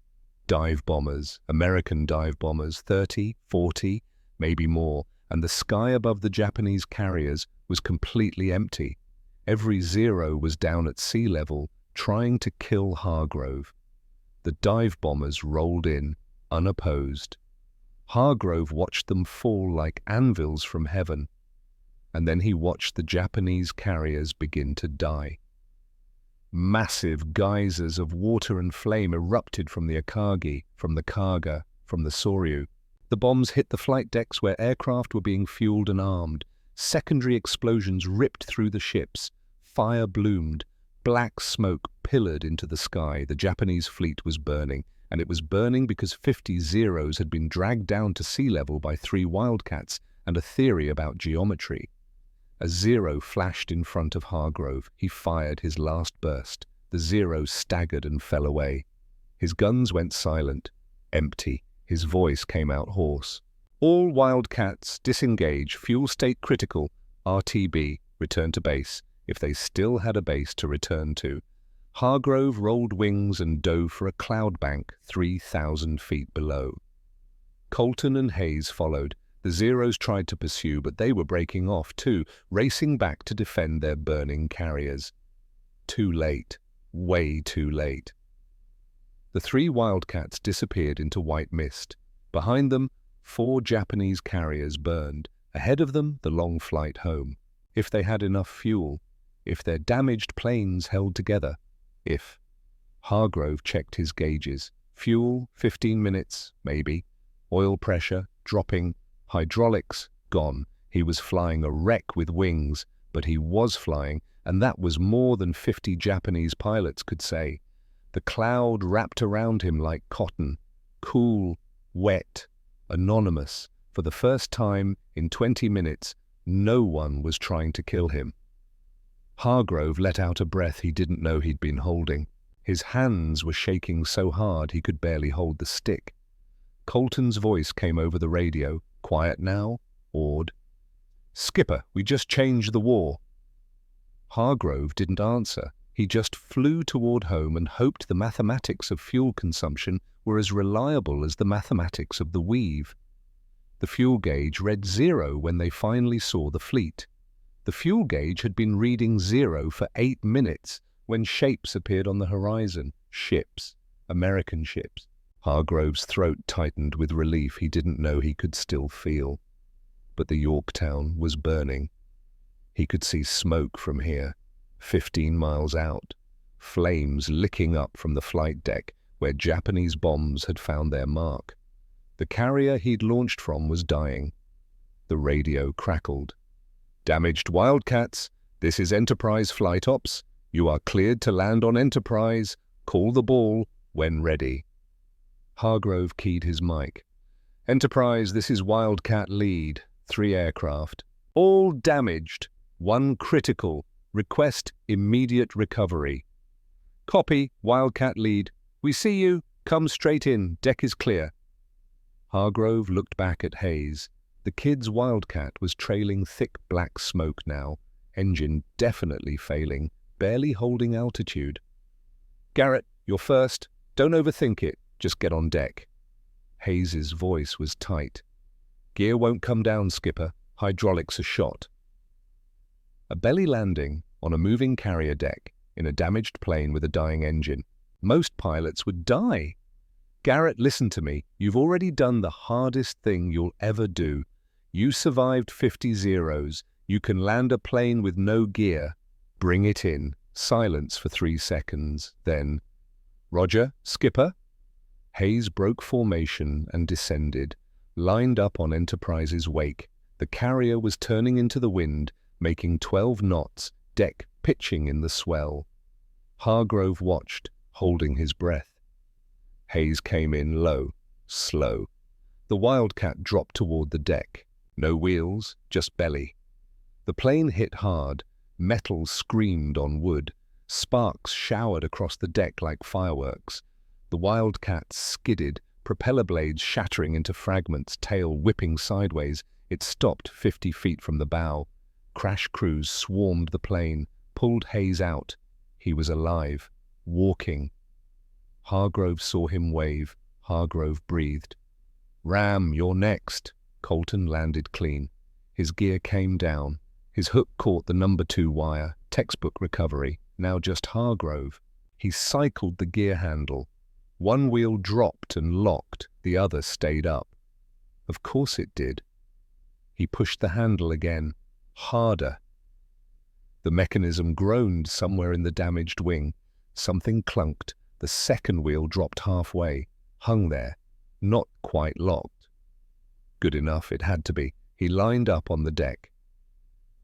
Dive bombers, American dive bombers, 30, 40, maybe more, and the sky above the Japanese carriers was completely empty. Every Zero was down at sea level, trying to kill Hargrove. The dive bombers rolled in, unopposed. Hargrove watched them fall like anvils from heaven, and then he watched the Japanese carriers begin to die. Massive geysers of water and flame erupted from the Akagi, from the Kaga, from the Soryu. The bombs hit the flight decks where aircraft were being fueled and armed. Secondary explosions ripped through the ships. Fire bloomed. Black smoke pillared into the sky. The Japanese fleet was burning, and it was burning because 50 Zeros had been dragged down to sea level by 3 Wildcats and a theory about geometry. A Zero flashed in front of Hargrove. He fired his last burst. The Zero staggered and fell away. His guns went silent, empty. His voice came out hoarse. All Wildcats disengage, fuel state critical, RTB, return to base, if they still had a base to return to. Hargrove rolled wings and dove for a cloud bank 3,000 feet below. Colton and Hayes followed. The Zeros tried to pursue, but they were breaking off too, racing back to defend their burning carriers. Too late. Way too late. The 3 Wildcats disappeared into white mist. Behind them, 4 Japanese carriers burned. Ahead of them, the long flight home. If they had enough fuel. If their damaged planes held together. If. Hargrove checked his gauges. Fuel, 15 minutes, maybe. Oil pressure, dropping. Hydraulics, gone. He was flying a wreck with wings, but he was flying, and that was more than 50 Japanese pilots could say. The cloud wrapped around him like cotton, cool, wet, anonymous. For the first time in 20 minutes, no one was trying to kill him. Hargrove let out a breath he didn't know he'd been holding. His hands were shaking so hard he could barely hold the stick. Colton's voice came over the radio, quiet now, awed. "Skipper, we just changed the war." Hargrove didn't answer. He just flew toward home and hoped the mathematics of fuel consumption were as reliable as the mathematics of the weave. The fuel gauge read 0 when they finally saw the fleet. The fuel gauge had been reading 0 for 8 minutes when shapes appeared on the horizon. Ships. American ships. Hargrove's throat tightened with relief he didn't know he could still feel. But the Yorktown was burning. He could see smoke from here. 15 miles out, flames licking up from the flight deck where Japanese bombs had found their mark. The carrier he'd launched from was dying. The radio crackled. "Damaged Wildcats, this is Enterprise Flight Ops. You are cleared to land on Enterprise. Call the ball when ready." Hargrove keyed his mic. "Enterprise, this is Wildcat Lead, 3 aircraft. All damaged, 1 critical. Request immediate recovery." "Copy, Wildcat Lead. We see you. Come straight in. Deck is clear." Hargrove looked back at Hayes. The kid's Wildcat was trailing thick black smoke now, engine definitely failing, barely holding altitude. "Garrett, you're first. Don't overthink it. Just get on deck." Hayes's voice was tight. "Gear won't come down, Skipper. Hydraulics are shot. A belly landing on a moving carrier deck in a damaged plane with a dying engine. Most pilots would die. Garrett, listen to me. You've already done the hardest thing you'll ever do. You survived 50 zeros. You can land a plane with no gear. Bring it in. Silence for 3 seconds. Then, Roger, skipper? Hayes broke formation and descended, lined up on Enterprise's wake. The carrier was turning into the wind, making 12 knots, deck pitching in the swell. Hargrove watched, holding his breath. Hayes came in low, slow. The Wildcat dropped toward the deck. No wheels, just belly. The plane hit hard. Metal screamed on wood. Sparks showered across the deck like fireworks. The Wildcat skidded, propeller blades shattering into fragments, tail whipping sideways. It stopped 50 feet from the bow. Crash crews swarmed the plane, pulled Hayes out. He was alive, walking. Hargrove saw him wave. Hargrove breathed. "Ram, you're next." Colton landed clean. His gear came down. His hook caught the number 2 wire. Textbook recovery. Now just Hargrove. He cycled the gear handle. One wheel dropped and locked. The other stayed up. Of course it did. He pushed the handle again. Harder. The mechanism groaned somewhere in the damaged wing. Something clunked. The second wheel dropped halfway. Hung there. Not quite locked. Good enough, it had to be. He lined up on the deck.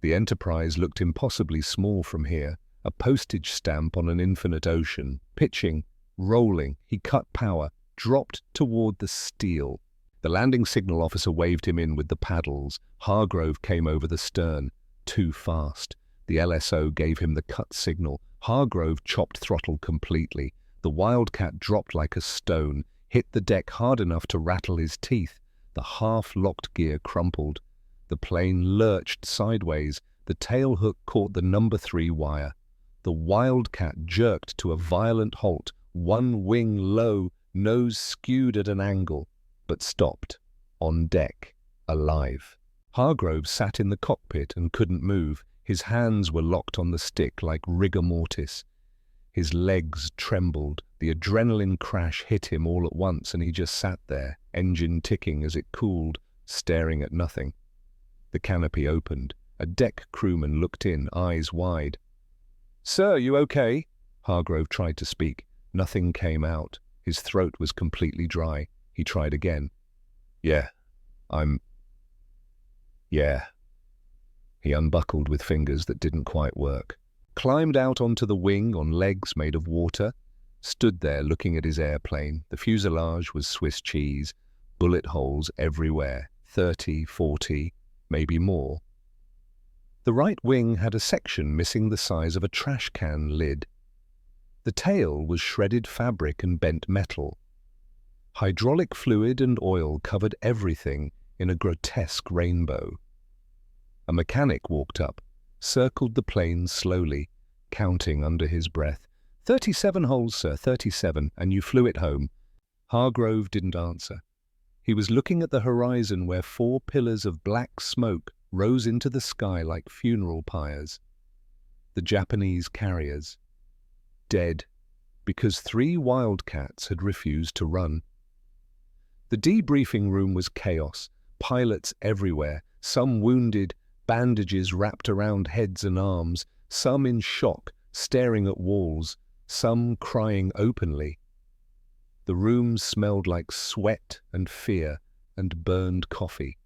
The Enterprise looked impossibly small from here, a postage stamp on an infinite ocean, pitching, rolling. He cut power, dropped toward the steel. The landing signal officer waved him in with the paddles. Hargrove came over the stern. Too fast. The LSO gave him the cut signal. Hargrove chopped throttle completely. The Wildcat dropped like a stone, hit the deck hard enough to rattle his teeth. The half-locked gear crumpled. The plane lurched sideways. The tail hook caught the number 3 wire. The Wildcat jerked to a violent halt, one wing low, nose skewed at an angle, but stopped, on deck, alive. Hargrove sat in the cockpit and couldn't move. His hands were locked on the stick like rigor mortis. His legs trembled. The adrenaline crash hit him all at once, and he just sat there, engine ticking as it cooled, staring at nothing. The canopy opened. A deck crewman looked in, eyes wide. "Sir, you okay?" Hargrove tried to speak. Nothing came out. His throat was completely dry. He tried again. Yeah. He unbuckled with fingers that didn't quite work. Climbed out onto the wing on legs made of water. Stood there looking at his airplane. The fuselage was Swiss cheese. Bullet holes everywhere. 30, 40, maybe more. The right wing had a section missing the size of a trash can lid. The tail was shredded fabric and bent metal. Hydraulic fluid and oil covered everything in a grotesque rainbow. A mechanic walked up, circled the plane slowly, counting under his breath. 37 holes, sir, 37, and you flew it home." Hargrove didn't answer. He was looking at the horizon where 4 pillars of black smoke rose into the sky like funeral pyres. The Japanese carriers. Dead, because 3 Wildcats had refused to run. The debriefing room was chaos, pilots everywhere, some wounded, bandages wrapped around heads and arms, some in shock, staring at walls, some crying openly. The room smelled like sweat and fear and burned coffee.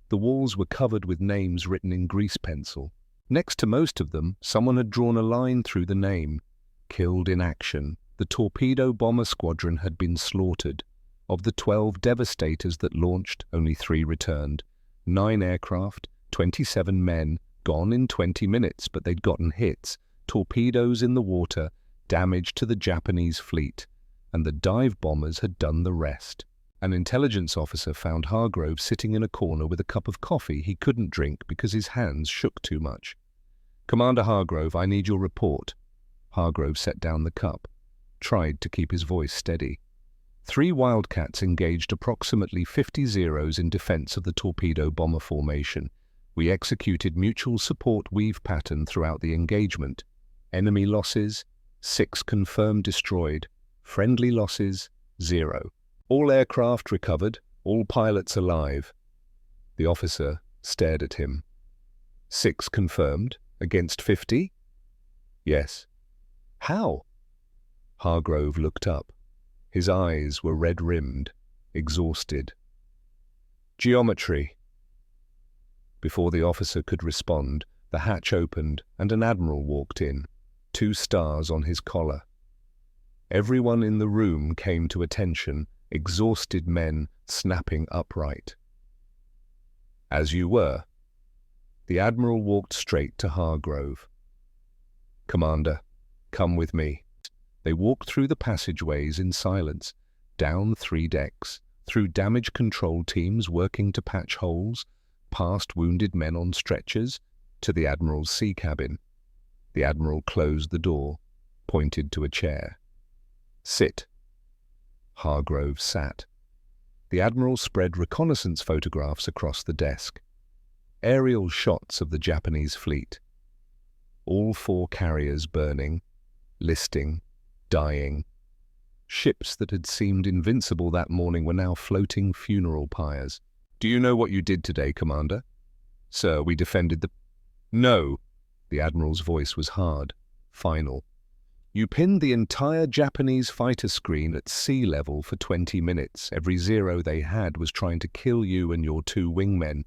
The walls were covered with names written in grease pencil. Next to most of them, someone had drawn a line through the name. Killed in action. The torpedo bomber squadron had been slaughtered. Of the 12 devastators that launched, only 3 returned. 9 aircraft, 27 men, gone in 20 minutes, but they'd gotten hits, torpedoes in the water, damage to the Japanese fleet, and the dive bombers had done the rest. An intelligence officer found Hargrove sitting in a corner with a cup of coffee he couldn't drink because his hands shook too much. "Commander Hargrove, I need your report." Hargrove set down the cup, tried to keep his voice steady. 3 Wildcats engaged approximately 50 zeros in defense of the torpedo bomber formation. We executed mutual support weave pattern throughout the engagement. Enemy losses, 6 confirmed destroyed. Friendly losses, 0. All aircraft recovered, all pilots alive. The officer stared at him. 6 confirmed, against 50? Yes. How? Hargrove looked up. His eyes were red-rimmed, exhausted. Geometry. Before the officer could respond, the hatch opened and an admiral walked in, 2 stars on his collar. Everyone in the room came to attention, exhausted men snapping upright. As you were. The admiral walked straight to Hargrove. Commander, come with me. They walked through the passageways in silence, down 3 decks, through damage control teams working to patch holes, past wounded men on stretchers, to the admiral's sea cabin. The admiral closed the door, pointed to a chair. Sit. Hargrove sat. The admiral spread reconnaissance photographs across the desk. Aerial shots of the Japanese fleet. All 4 carriers burning, listing, dying. Ships that had seemed invincible that morning were now floating funeral pyres. Do you know what you did today, Commander? Sir, we defended the... No! The admiral's voice was hard, final. You pinned the entire Japanese fighter screen at sea level for 20 minutes. Every zero they had was trying to kill you and your 2 wingmen,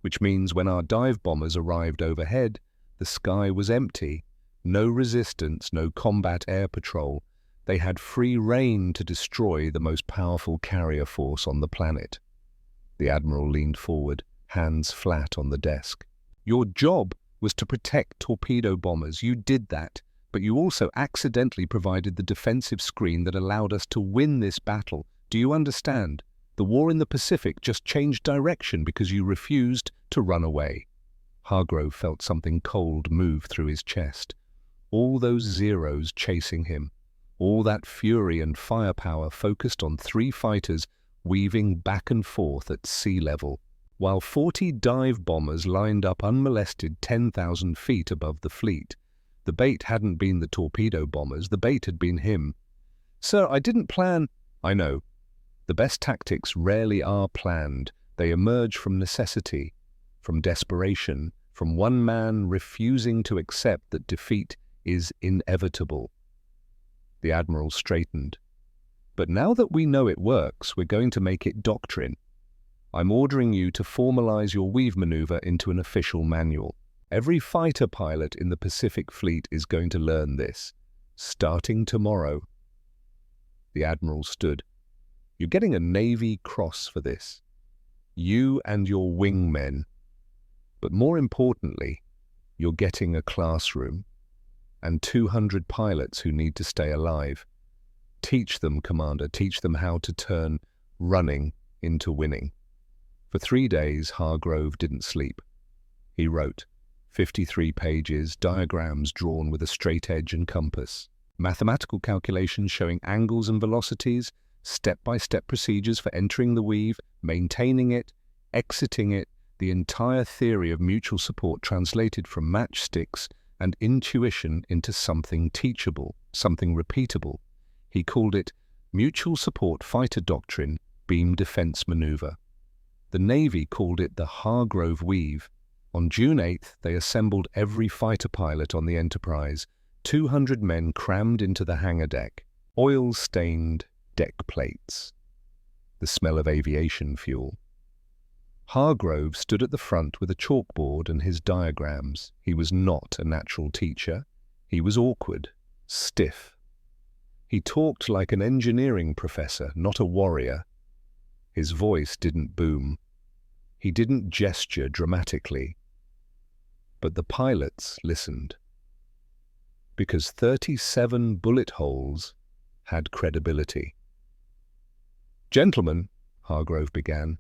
which means when our dive bombers arrived overhead, the sky was empty. No resistance, no combat air patrol. They had free rein to destroy the most powerful carrier force on the planet. The admiral leaned forward, hands flat on the desk. Your job was to protect torpedo bombers. You did that, but you also accidentally provided the defensive screen that allowed us to win this battle. Do you understand? The war in the Pacific just changed direction because you refused to run away. Hargrove felt something cold move through his chest. All those zeros chasing him, all that fury and firepower focused on 3 fighters weaving back and forth at sea level, while 40 dive bombers lined up unmolested 10,000 feet above the fleet. The bait hadn't been the torpedo bombers, the bait had been him. Sir, I didn't plan... I know. The best tactics rarely are planned. They emerge from necessity, from desperation, from one man refusing to accept that defeat is inevitable. The admiral straightened. But now that we know it works, we're going to make it doctrine. I'm ordering you to formalize your weave maneuver into an official manual. Every fighter pilot in the Pacific Fleet is going to learn this, starting tomorrow. The admiral stood. You're getting a Navy Cross for this. You and your wingmen. But more importantly, you're getting a classroom and 200 pilots who need to stay alive. Teach them, Commander, teach them how to turn running into winning. For 3 days, Hargrove didn't sleep. He wrote 53 pages, diagrams drawn with a straight edge and compass, mathematical calculations showing angles and velocities, step-by-step procedures for entering the weave, maintaining it, exiting it, the entire theory of mutual support translated from matchsticks and intuition into something teachable, something repeatable. He called it Mutual Support Fighter Doctrine Beam Defense Maneuver. The Navy called it the Hargrove Weave. On June 8th, they assembled every fighter pilot on the Enterprise, 200 men crammed into the hangar deck, oil-stained deck plates, the smell of aviation fuel. Hargrove stood at the front with a chalkboard and his diagrams. He was not a natural teacher. He was awkward, stiff. He talked like an engineering professor, not a warrior. His voice didn't boom. He didn't gesture dramatically. But the pilots listened. Because 37 bullet holes had credibility. Gentlemen, Hargrove began,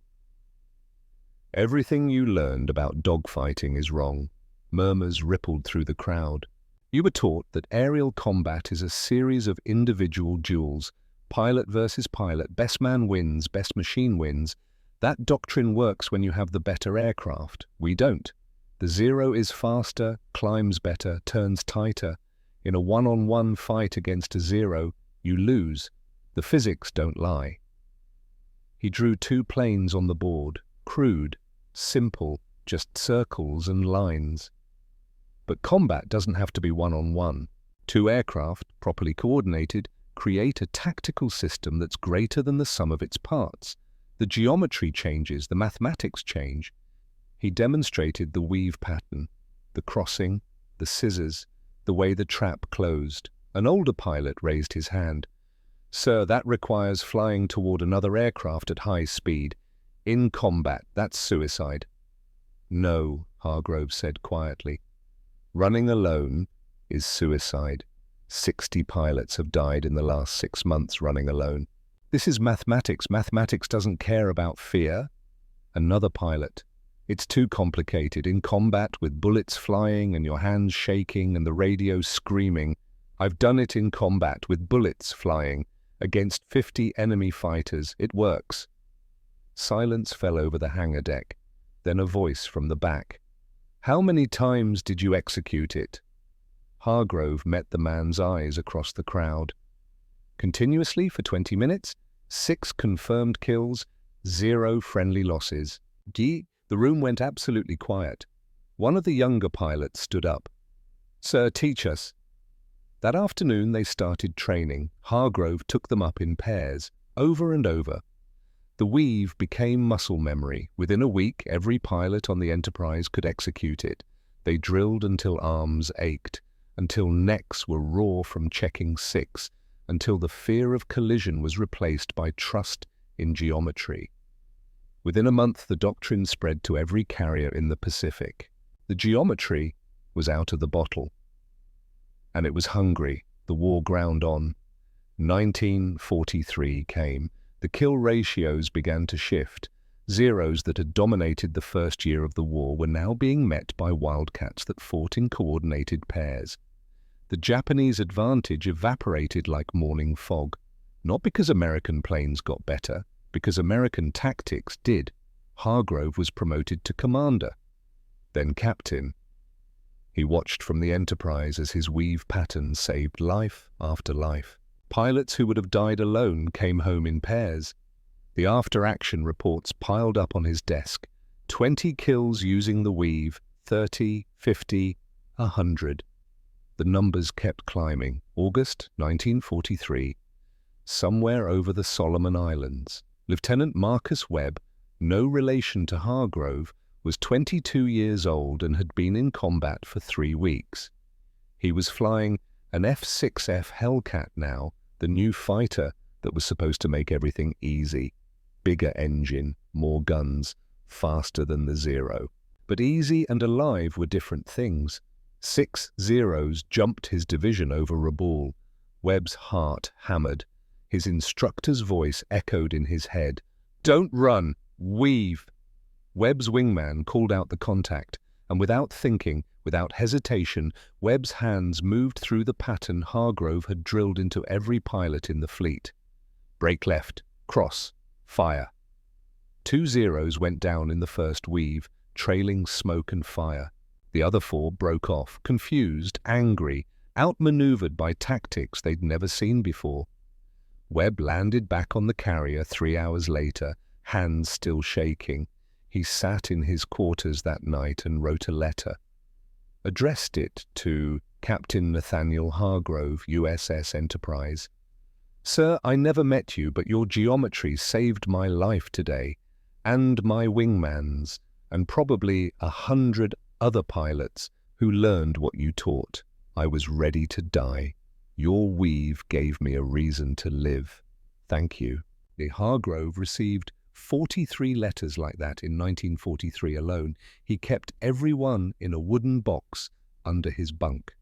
everything you learned about dogfighting is wrong. Murmurs rippled through the crowd. You were taught that aerial combat is a series of individual duels, pilot versus pilot, best man wins, best machine wins. That doctrine works when you have the better aircraft. We don't. The zero is faster, climbs better, turns tighter. In a one-on-one fight against a zero, you lose. The physics don't lie. He drew two planes on the board, crude, simple, just circles and lines. But combat doesn't have to be one-on-one. Two aircraft, properly coordinated, create a tactical system that's greater than the sum of its parts. The geometry changes, the mathematics change. He demonstrated the weave pattern, the crossing, the scissors, the way the trap closed. An older pilot raised his hand. "Sir, that requires flying toward another aircraft at high speed. In combat, that's suicide." "No," Hargrove said quietly. "Running alone is suicide. 60 pilots have died in the last 6 months running alone. This is mathematics. Mathematics doesn't care about fear." Another pilot. "It's too complicated. In combat, with bullets flying and your hands shaking and the radio screaming. I've done it in combat with bullets flying against 50 enemy fighters. It works." Silence fell over the hangar deck. Then a voice from the back. "How many times did you execute it?" Hargrove met the man's eyes across the crowd. "Continuously for 20 minutes, 6 confirmed kills, 0 friendly losses." The room went absolutely quiet. One of the younger pilots stood up. "Sir, teach us." That afternoon they started training. Hargrove took them up in pairs, over and over. The weave became muscle memory. Within a week, every pilot on the Enterprise could execute it. They drilled until arms ached, until necks were raw from checking 6, until the fear of collision was replaced by trust in geometry. Within a month, the doctrine spread to every carrier in the Pacific. The geometry was out of the bottle. And it was hungry. The war ground on. 1943 came. The kill ratios began to shift. Zeros that had dominated the first year of the war were now being met by Wildcats that fought in coordinated pairs. The Japanese advantage evaporated like morning fog, not because American planes got better, because American tactics did. Hargrove was promoted to commander, then captain. He watched from the Enterprise as his weave pattern saved life after life. Pilots who would have died alone came home in pairs. The after-action reports piled up on his desk. 20 kills using the weave, 30, 50, 100. The numbers kept climbing. August 1943. Somewhere over the Solomon Islands, Lieutenant Marcus Webb, no relation to Hargrove, was 22 years old and had been in combat for 3 weeks. He was flying an F-6F Hellcat now, the new fighter that was supposed to make everything easy. Bigger engine, more guns, faster than the Zero. But easy and alive were different things. 6 Zeros jumped his division over Rabaul. Webb's heart hammered. His instructor's voice echoed in his head. "Don't run! Weave!" Webb's wingman called out the contact, and without thinking, without hesitation, Webb's hands moved through the pattern Hargrove had drilled into every pilot in the fleet. Break left, cross, fire. 2 Zeros went down in the first weave, trailing smoke and fire. The other 4 broke off, confused, angry, outmaneuvered by tactics they'd never seen before. Webb landed back on the carrier 3 hours later, hands still shaking. He sat in his quarters that night and wrote a letter. Addressed it to Captain Nathaniel Hargrove, USS Enterprise. "Sir, I never met you, but your geometry saved my life today, and my wingman's, and probably 100 other pilots who learned what you taught. I was ready to die. Your weave gave me a reason to live. Thank you." Hargrove received 43 letters like that in 1943 alone. He kept every one in a wooden box under his bunk.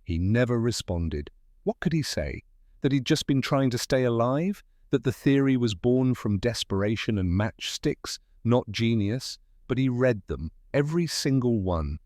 He never responded. What could he say? That he'd just been trying to stay alive? That the theory was born from desperation and matchsticks, not genius? But he read them, every single one.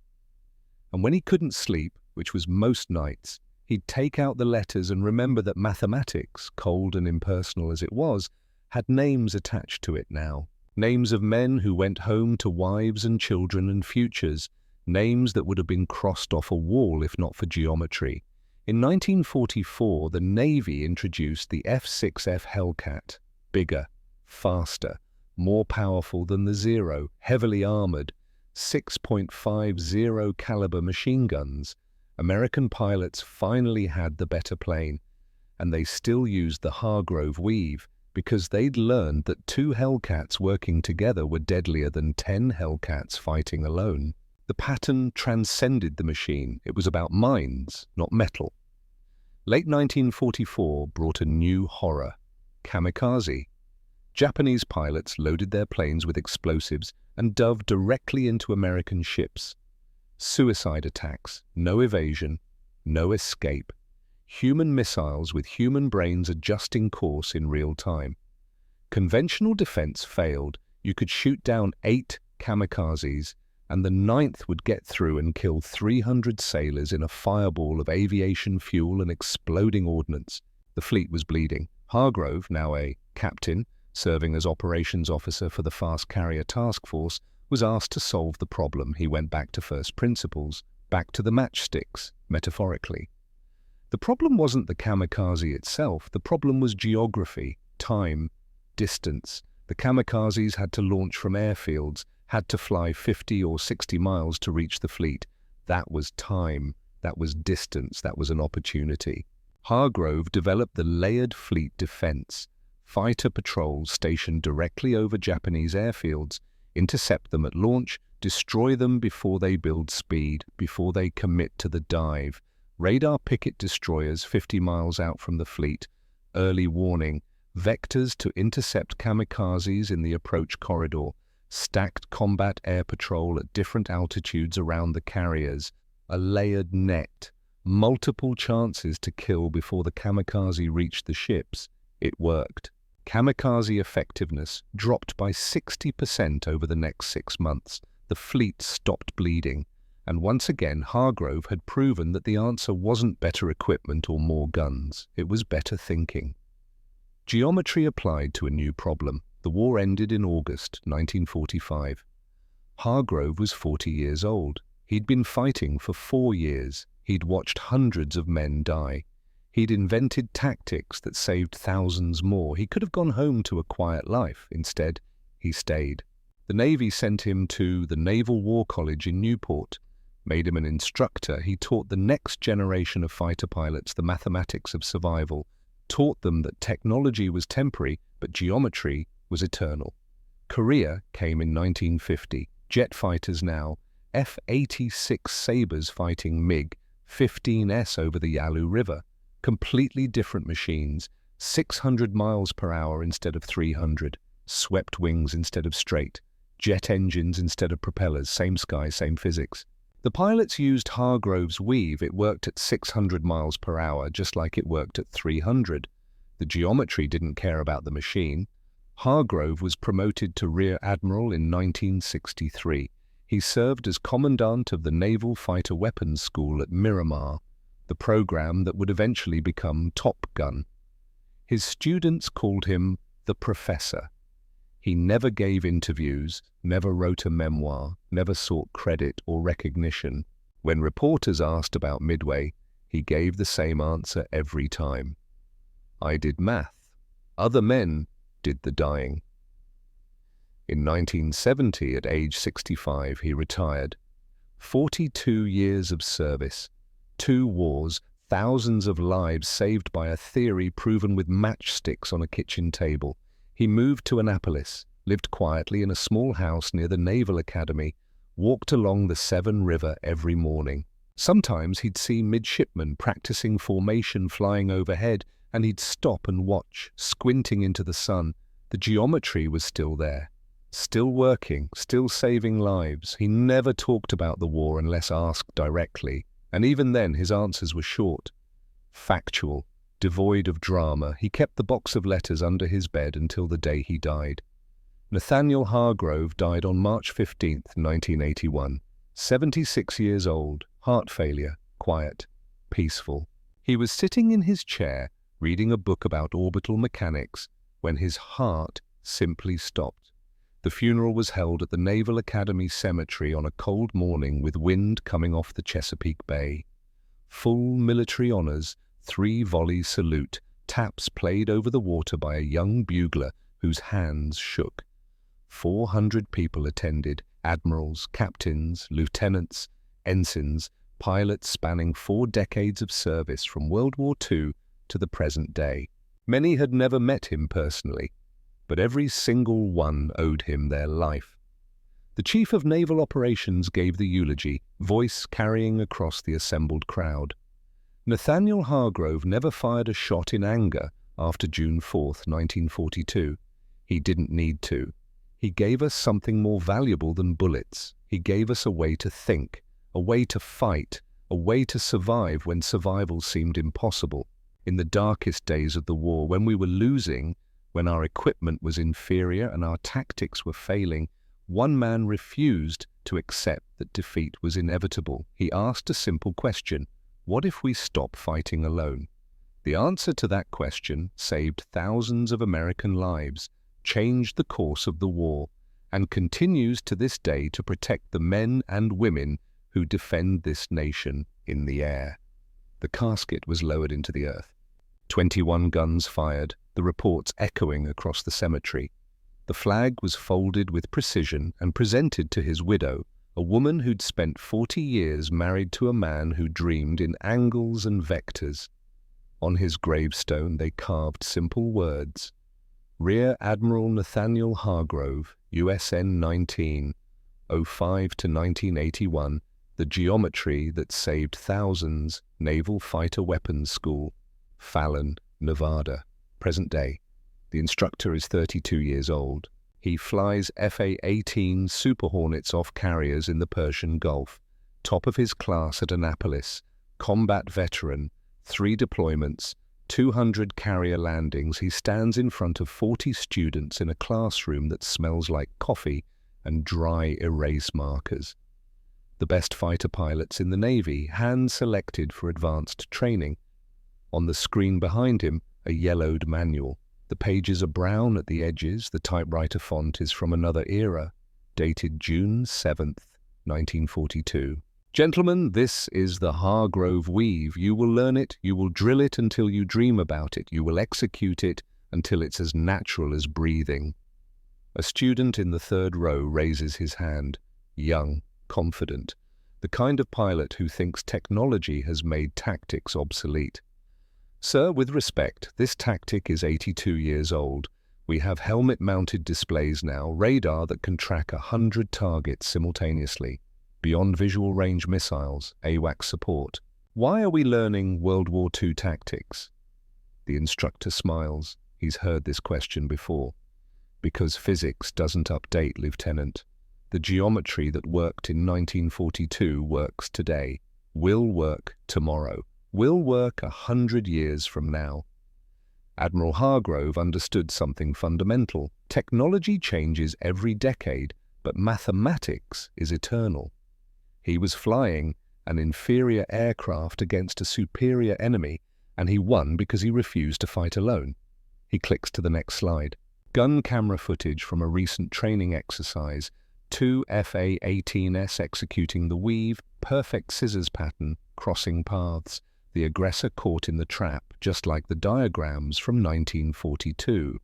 And when he couldn't sleep, which was most nights, he'd take out the letters and remember that mathematics, cold and impersonal as it was, had names attached to it now. Names of men who went home to wives and children and futures. names that would have been crossed off a wall if not for geometry. In 1944, the Navy introduced the F-6F Hellcat, bigger, faster, more powerful than the Zero, heavily armored, 6.50 caliber machine guns. American pilots finally had the better plane, and they still used the Hargrove weave because they'd learned that 2 Hellcats working together were deadlier than 10 Hellcats fighting alone. The pattern transcended the machine. It was about minds, not metal. Late 1944 brought a new horror: kamikaze. Japanese pilots loaded their planes with explosives and dove directly into American ships. Suicide attacks, no evasion, no escape. Human missiles with human brains adjusting course in real time. Conventional defense failed. You could shoot down 8 kamikazes, and the 9th would get through and kill 300 sailors in a fireball of aviation fuel and exploding ordnance. The fleet was bleeding. Hargrove, now a captain, serving as operations officer for the Fast Carrier Task Force, was asked to solve the problem. He went back to first principles, back to the matchsticks, metaphorically. The problem wasn't the kamikaze itself. The problem was geography, time, distance. The kamikazes had to launch from airfields, had to fly 50 or 60 miles to reach the fleet. That was time, that was distance, that was an opportunity. Hargrove developed the layered fleet defense. Fighter patrols stationed directly over Japanese airfields, intercept them at launch, destroy them before they build speed, before they commit to the dive. Radar picket destroyers 50 miles out from the fleet, early warning, vectors to intercept kamikazes in the approach corridor, stacked combat air patrol at different altitudes around the carriers, a layered net, multiple chances to kill before the kamikaze reached the ships. It worked. Kamikaze effectiveness dropped by 60% over the next 6 months. The fleet stopped bleeding. And once again, Hargrove had proven that the answer wasn't better equipment or more guns. It was better thinking. Geometry applied to a new problem. The war ended in August 1945. Hargrove was 40 years old. He'd been fighting for 4 years. He'd watched hundreds of men die. He'd invented tactics that saved thousands more. He could have gone home to a quiet life. Instead, he stayed. The Navy sent him to the Naval War College in Newport, made him an instructor. He taught the next generation of fighter pilots the mathematics of survival, taught them that technology was temporary, but geometry was eternal. Korea came in 1950. Jet fighters now, F-86 Sabres fighting MiG-15s over the Yalu River. Completely different machines, 600 miles per hour instead of 300, swept wings instead of straight, jet engines instead of propellers, same sky, same physics. The pilots used Hargrove's weave. It worked at 600 miles per hour, just like it worked at 300. The geometry didn't care about the machine. Hargrove was promoted to Rear Admiral in 1963. He served as Commandant of the Naval Fighter Weapons School at Miramar, the program that would eventually become Top Gun. His students called him the Professor. He never gave interviews, never wrote a memoir, never sought credit or recognition. When reporters asked about Midway, he gave the same answer every time. I did math. Other men did the dying. In 1970, at age 65, he retired. 42 years of service, 2 wars, thousands of lives saved by a theory proven with matchsticks on a kitchen table. He moved to Annapolis, lived quietly in a small house near the Naval Academy, walked along the Severn River every morning. Sometimes he'd see midshipmen practicing formation flying overhead, and he'd stop and watch, squinting into the sun. The geometry was still there, still working, still saving lives. He never talked about the war unless asked directly, and even then his answers were short, factual, devoid of drama. He kept the box of letters under his bed until the day he died. Nathaniel Hargrove died on March 15, 1981, 76 years old, heart failure, quiet, peaceful. He was sitting in his chair, reading a book about orbital mechanics, when his heart simply stopped. The funeral was held at the Naval Academy Cemetery on a cold morning with wind coming off the Chesapeake Bay. Full military honors, 3-volley salute, taps played over the water by a young bugler whose hands shook. 400 people attended, admirals, captains, lieutenants, ensigns, pilots spanning 4 decades of service from World War II to the present day. Many had never met him personally, but every single one owed him their life. The Chief of Naval Operations gave the eulogy, voice carrying across the assembled crowd. Nathaniel Hargrove never fired a shot in anger after June 4, 1942. He didn't need to. He gave us something more valuable than bullets. He gave us a way to think, a way to fight, a way to survive when survival seemed impossible. In the darkest days of the war, when we were losing, when our equipment was inferior and our tactics were failing, one man refused to accept that defeat was inevitable. He asked a simple question: what if we stop fighting alone? The answer to that question saved thousands of American lives, changed the course of the war, and continues to this day to protect the men and women who defend this nation in the air. The casket was lowered into the earth. 21 guns fired, the reports echoing across the cemetery. The flag was folded with precision and presented to his widow, a woman who'd spent 40 years married to a man who dreamed in angles and vectors. On his gravestone they carved simple words: Rear Admiral Nathaniel Hargrove, USN 19, 05 to 1981, the geometry that saved thousands, Naval Fighter Weapons School, Fallon, Nevada, present day. The instructor is 32 years old. He flies FA-18 Super Hornets off carriers in the Persian Gulf, top of his class at Annapolis, combat veteran, 3 deployments, 200 carrier landings. He stands in front of 40 students in a classroom that smells like coffee and dry erase markers. The best fighter pilots in the Navy, hand-selected for advanced training. On the screen behind him, a yellowed manual. The pages are brown at the edges. The typewriter font is from another era, dated June 7th, 1942. Gentlemen, this is the Hargrove weave. You will learn it, you will drill it until you dream about it, you will execute it until it's as natural as breathing. A student in the 3rd row raises his hand, young, confident, the kind of pilot who thinks technology has made tactics obsolete. Sir, with respect, this tactic is 82 years old. We have helmet-mounted displays now, radar that can track 100 targets simultaneously, beyond visual range missiles, AWACS support. Why are we learning World War II tactics? The instructor smiles. He's heard this question before. Because physics doesn't update, Lieutenant. The geometry that worked in 1942 works today, will work tomorrow, will work 100 years from now. Admiral Hargrove understood something fundamental. Technology changes every decade, but mathematics is eternal. He was flying an inferior aircraft against a superior enemy, and he won because he refused to fight alone. He clicks to the next slide. Gun camera footage from a recent training exercise, 2 FA-18s executing the weave, perfect scissors pattern, crossing paths. The aggressor caught in the trap, just like the diagrams from 1942.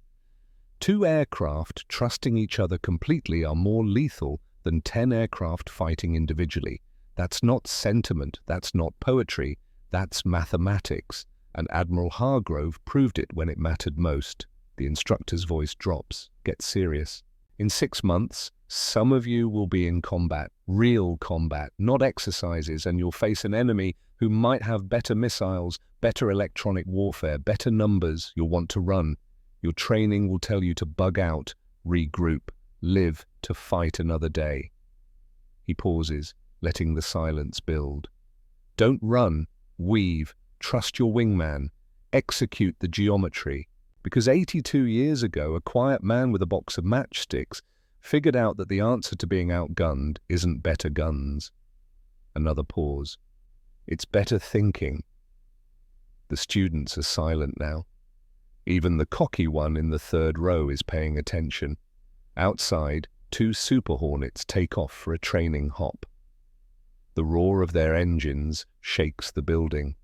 2 aircraft trusting each other completely are more lethal than 10 aircraft fighting individually. That's not sentiment, that's not poetry, that's mathematics, and Admiral Hargrove proved it when it mattered most. The instructor's voice drops, gets serious. In 6 months, some of you will be in combat, real combat, not exercises, and you'll face an enemy who might have better missiles, better electronic warfare, better numbers. You'll want to run. Your training will tell you to bug out, regroup, live to fight another day. He pauses, letting the silence build. Don't run, weave, trust your wingman, execute the geometry. Because 82 years ago, a quiet man with a box of matchsticks figured out that the answer to being outgunned isn't better guns. Another pause. It's better thinking. The students are silent now. Even the cocky one in the 3rd row is paying attention. Outside, two Super Hornets take off for a training hop. The roar of their engines shakes the building.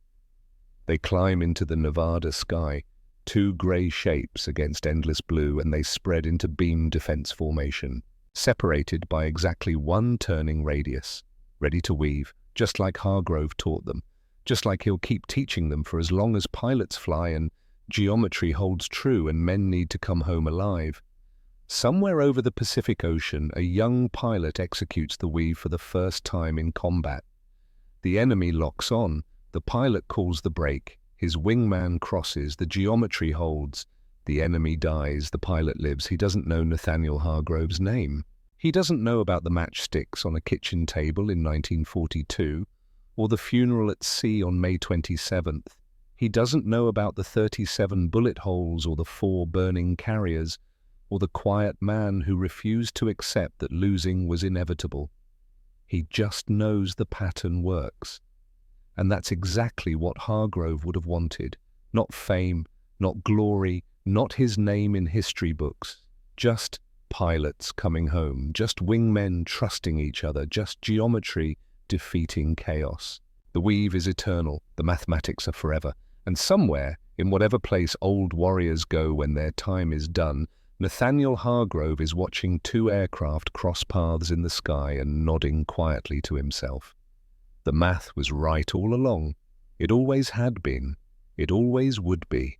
They climb into the Nevada sky, two grey shapes against endless blue, and they spread into beam defense formation, separated by exactly one turning radius, ready to weave, just like Hargrove taught them, just like he'll keep teaching them for as long as pilots fly and geometry holds true and men need to come home alive. Somewhere over the Pacific Ocean, a young pilot executes the weave for the first time in combat. The enemy locks on, the pilot calls the brake, his wingman crosses, the geometry holds. The enemy dies, the pilot lives. He doesn't know Nathaniel Hargrove's name. He doesn't know about the matchsticks on a kitchen table in 1942, or the funeral at sea on May 27th. He doesn't know about the 37 bullet holes or the 4 burning carriers, or the quiet man who refused to accept that losing was inevitable. He just knows the pattern works. And that's exactly what Hargrove would have wanted. Not fame, not glory, not his name in history books. Just pilots coming home, just wingmen trusting each other, just geometry defeating chaos. The weave is eternal, the mathematics are forever, and somewhere, in whatever place old warriors go when their time is done, Nathaniel Hargrove is watching two aircraft cross paths in the sky and nodding quietly to himself. The math was right all along. It always had been. It always would be.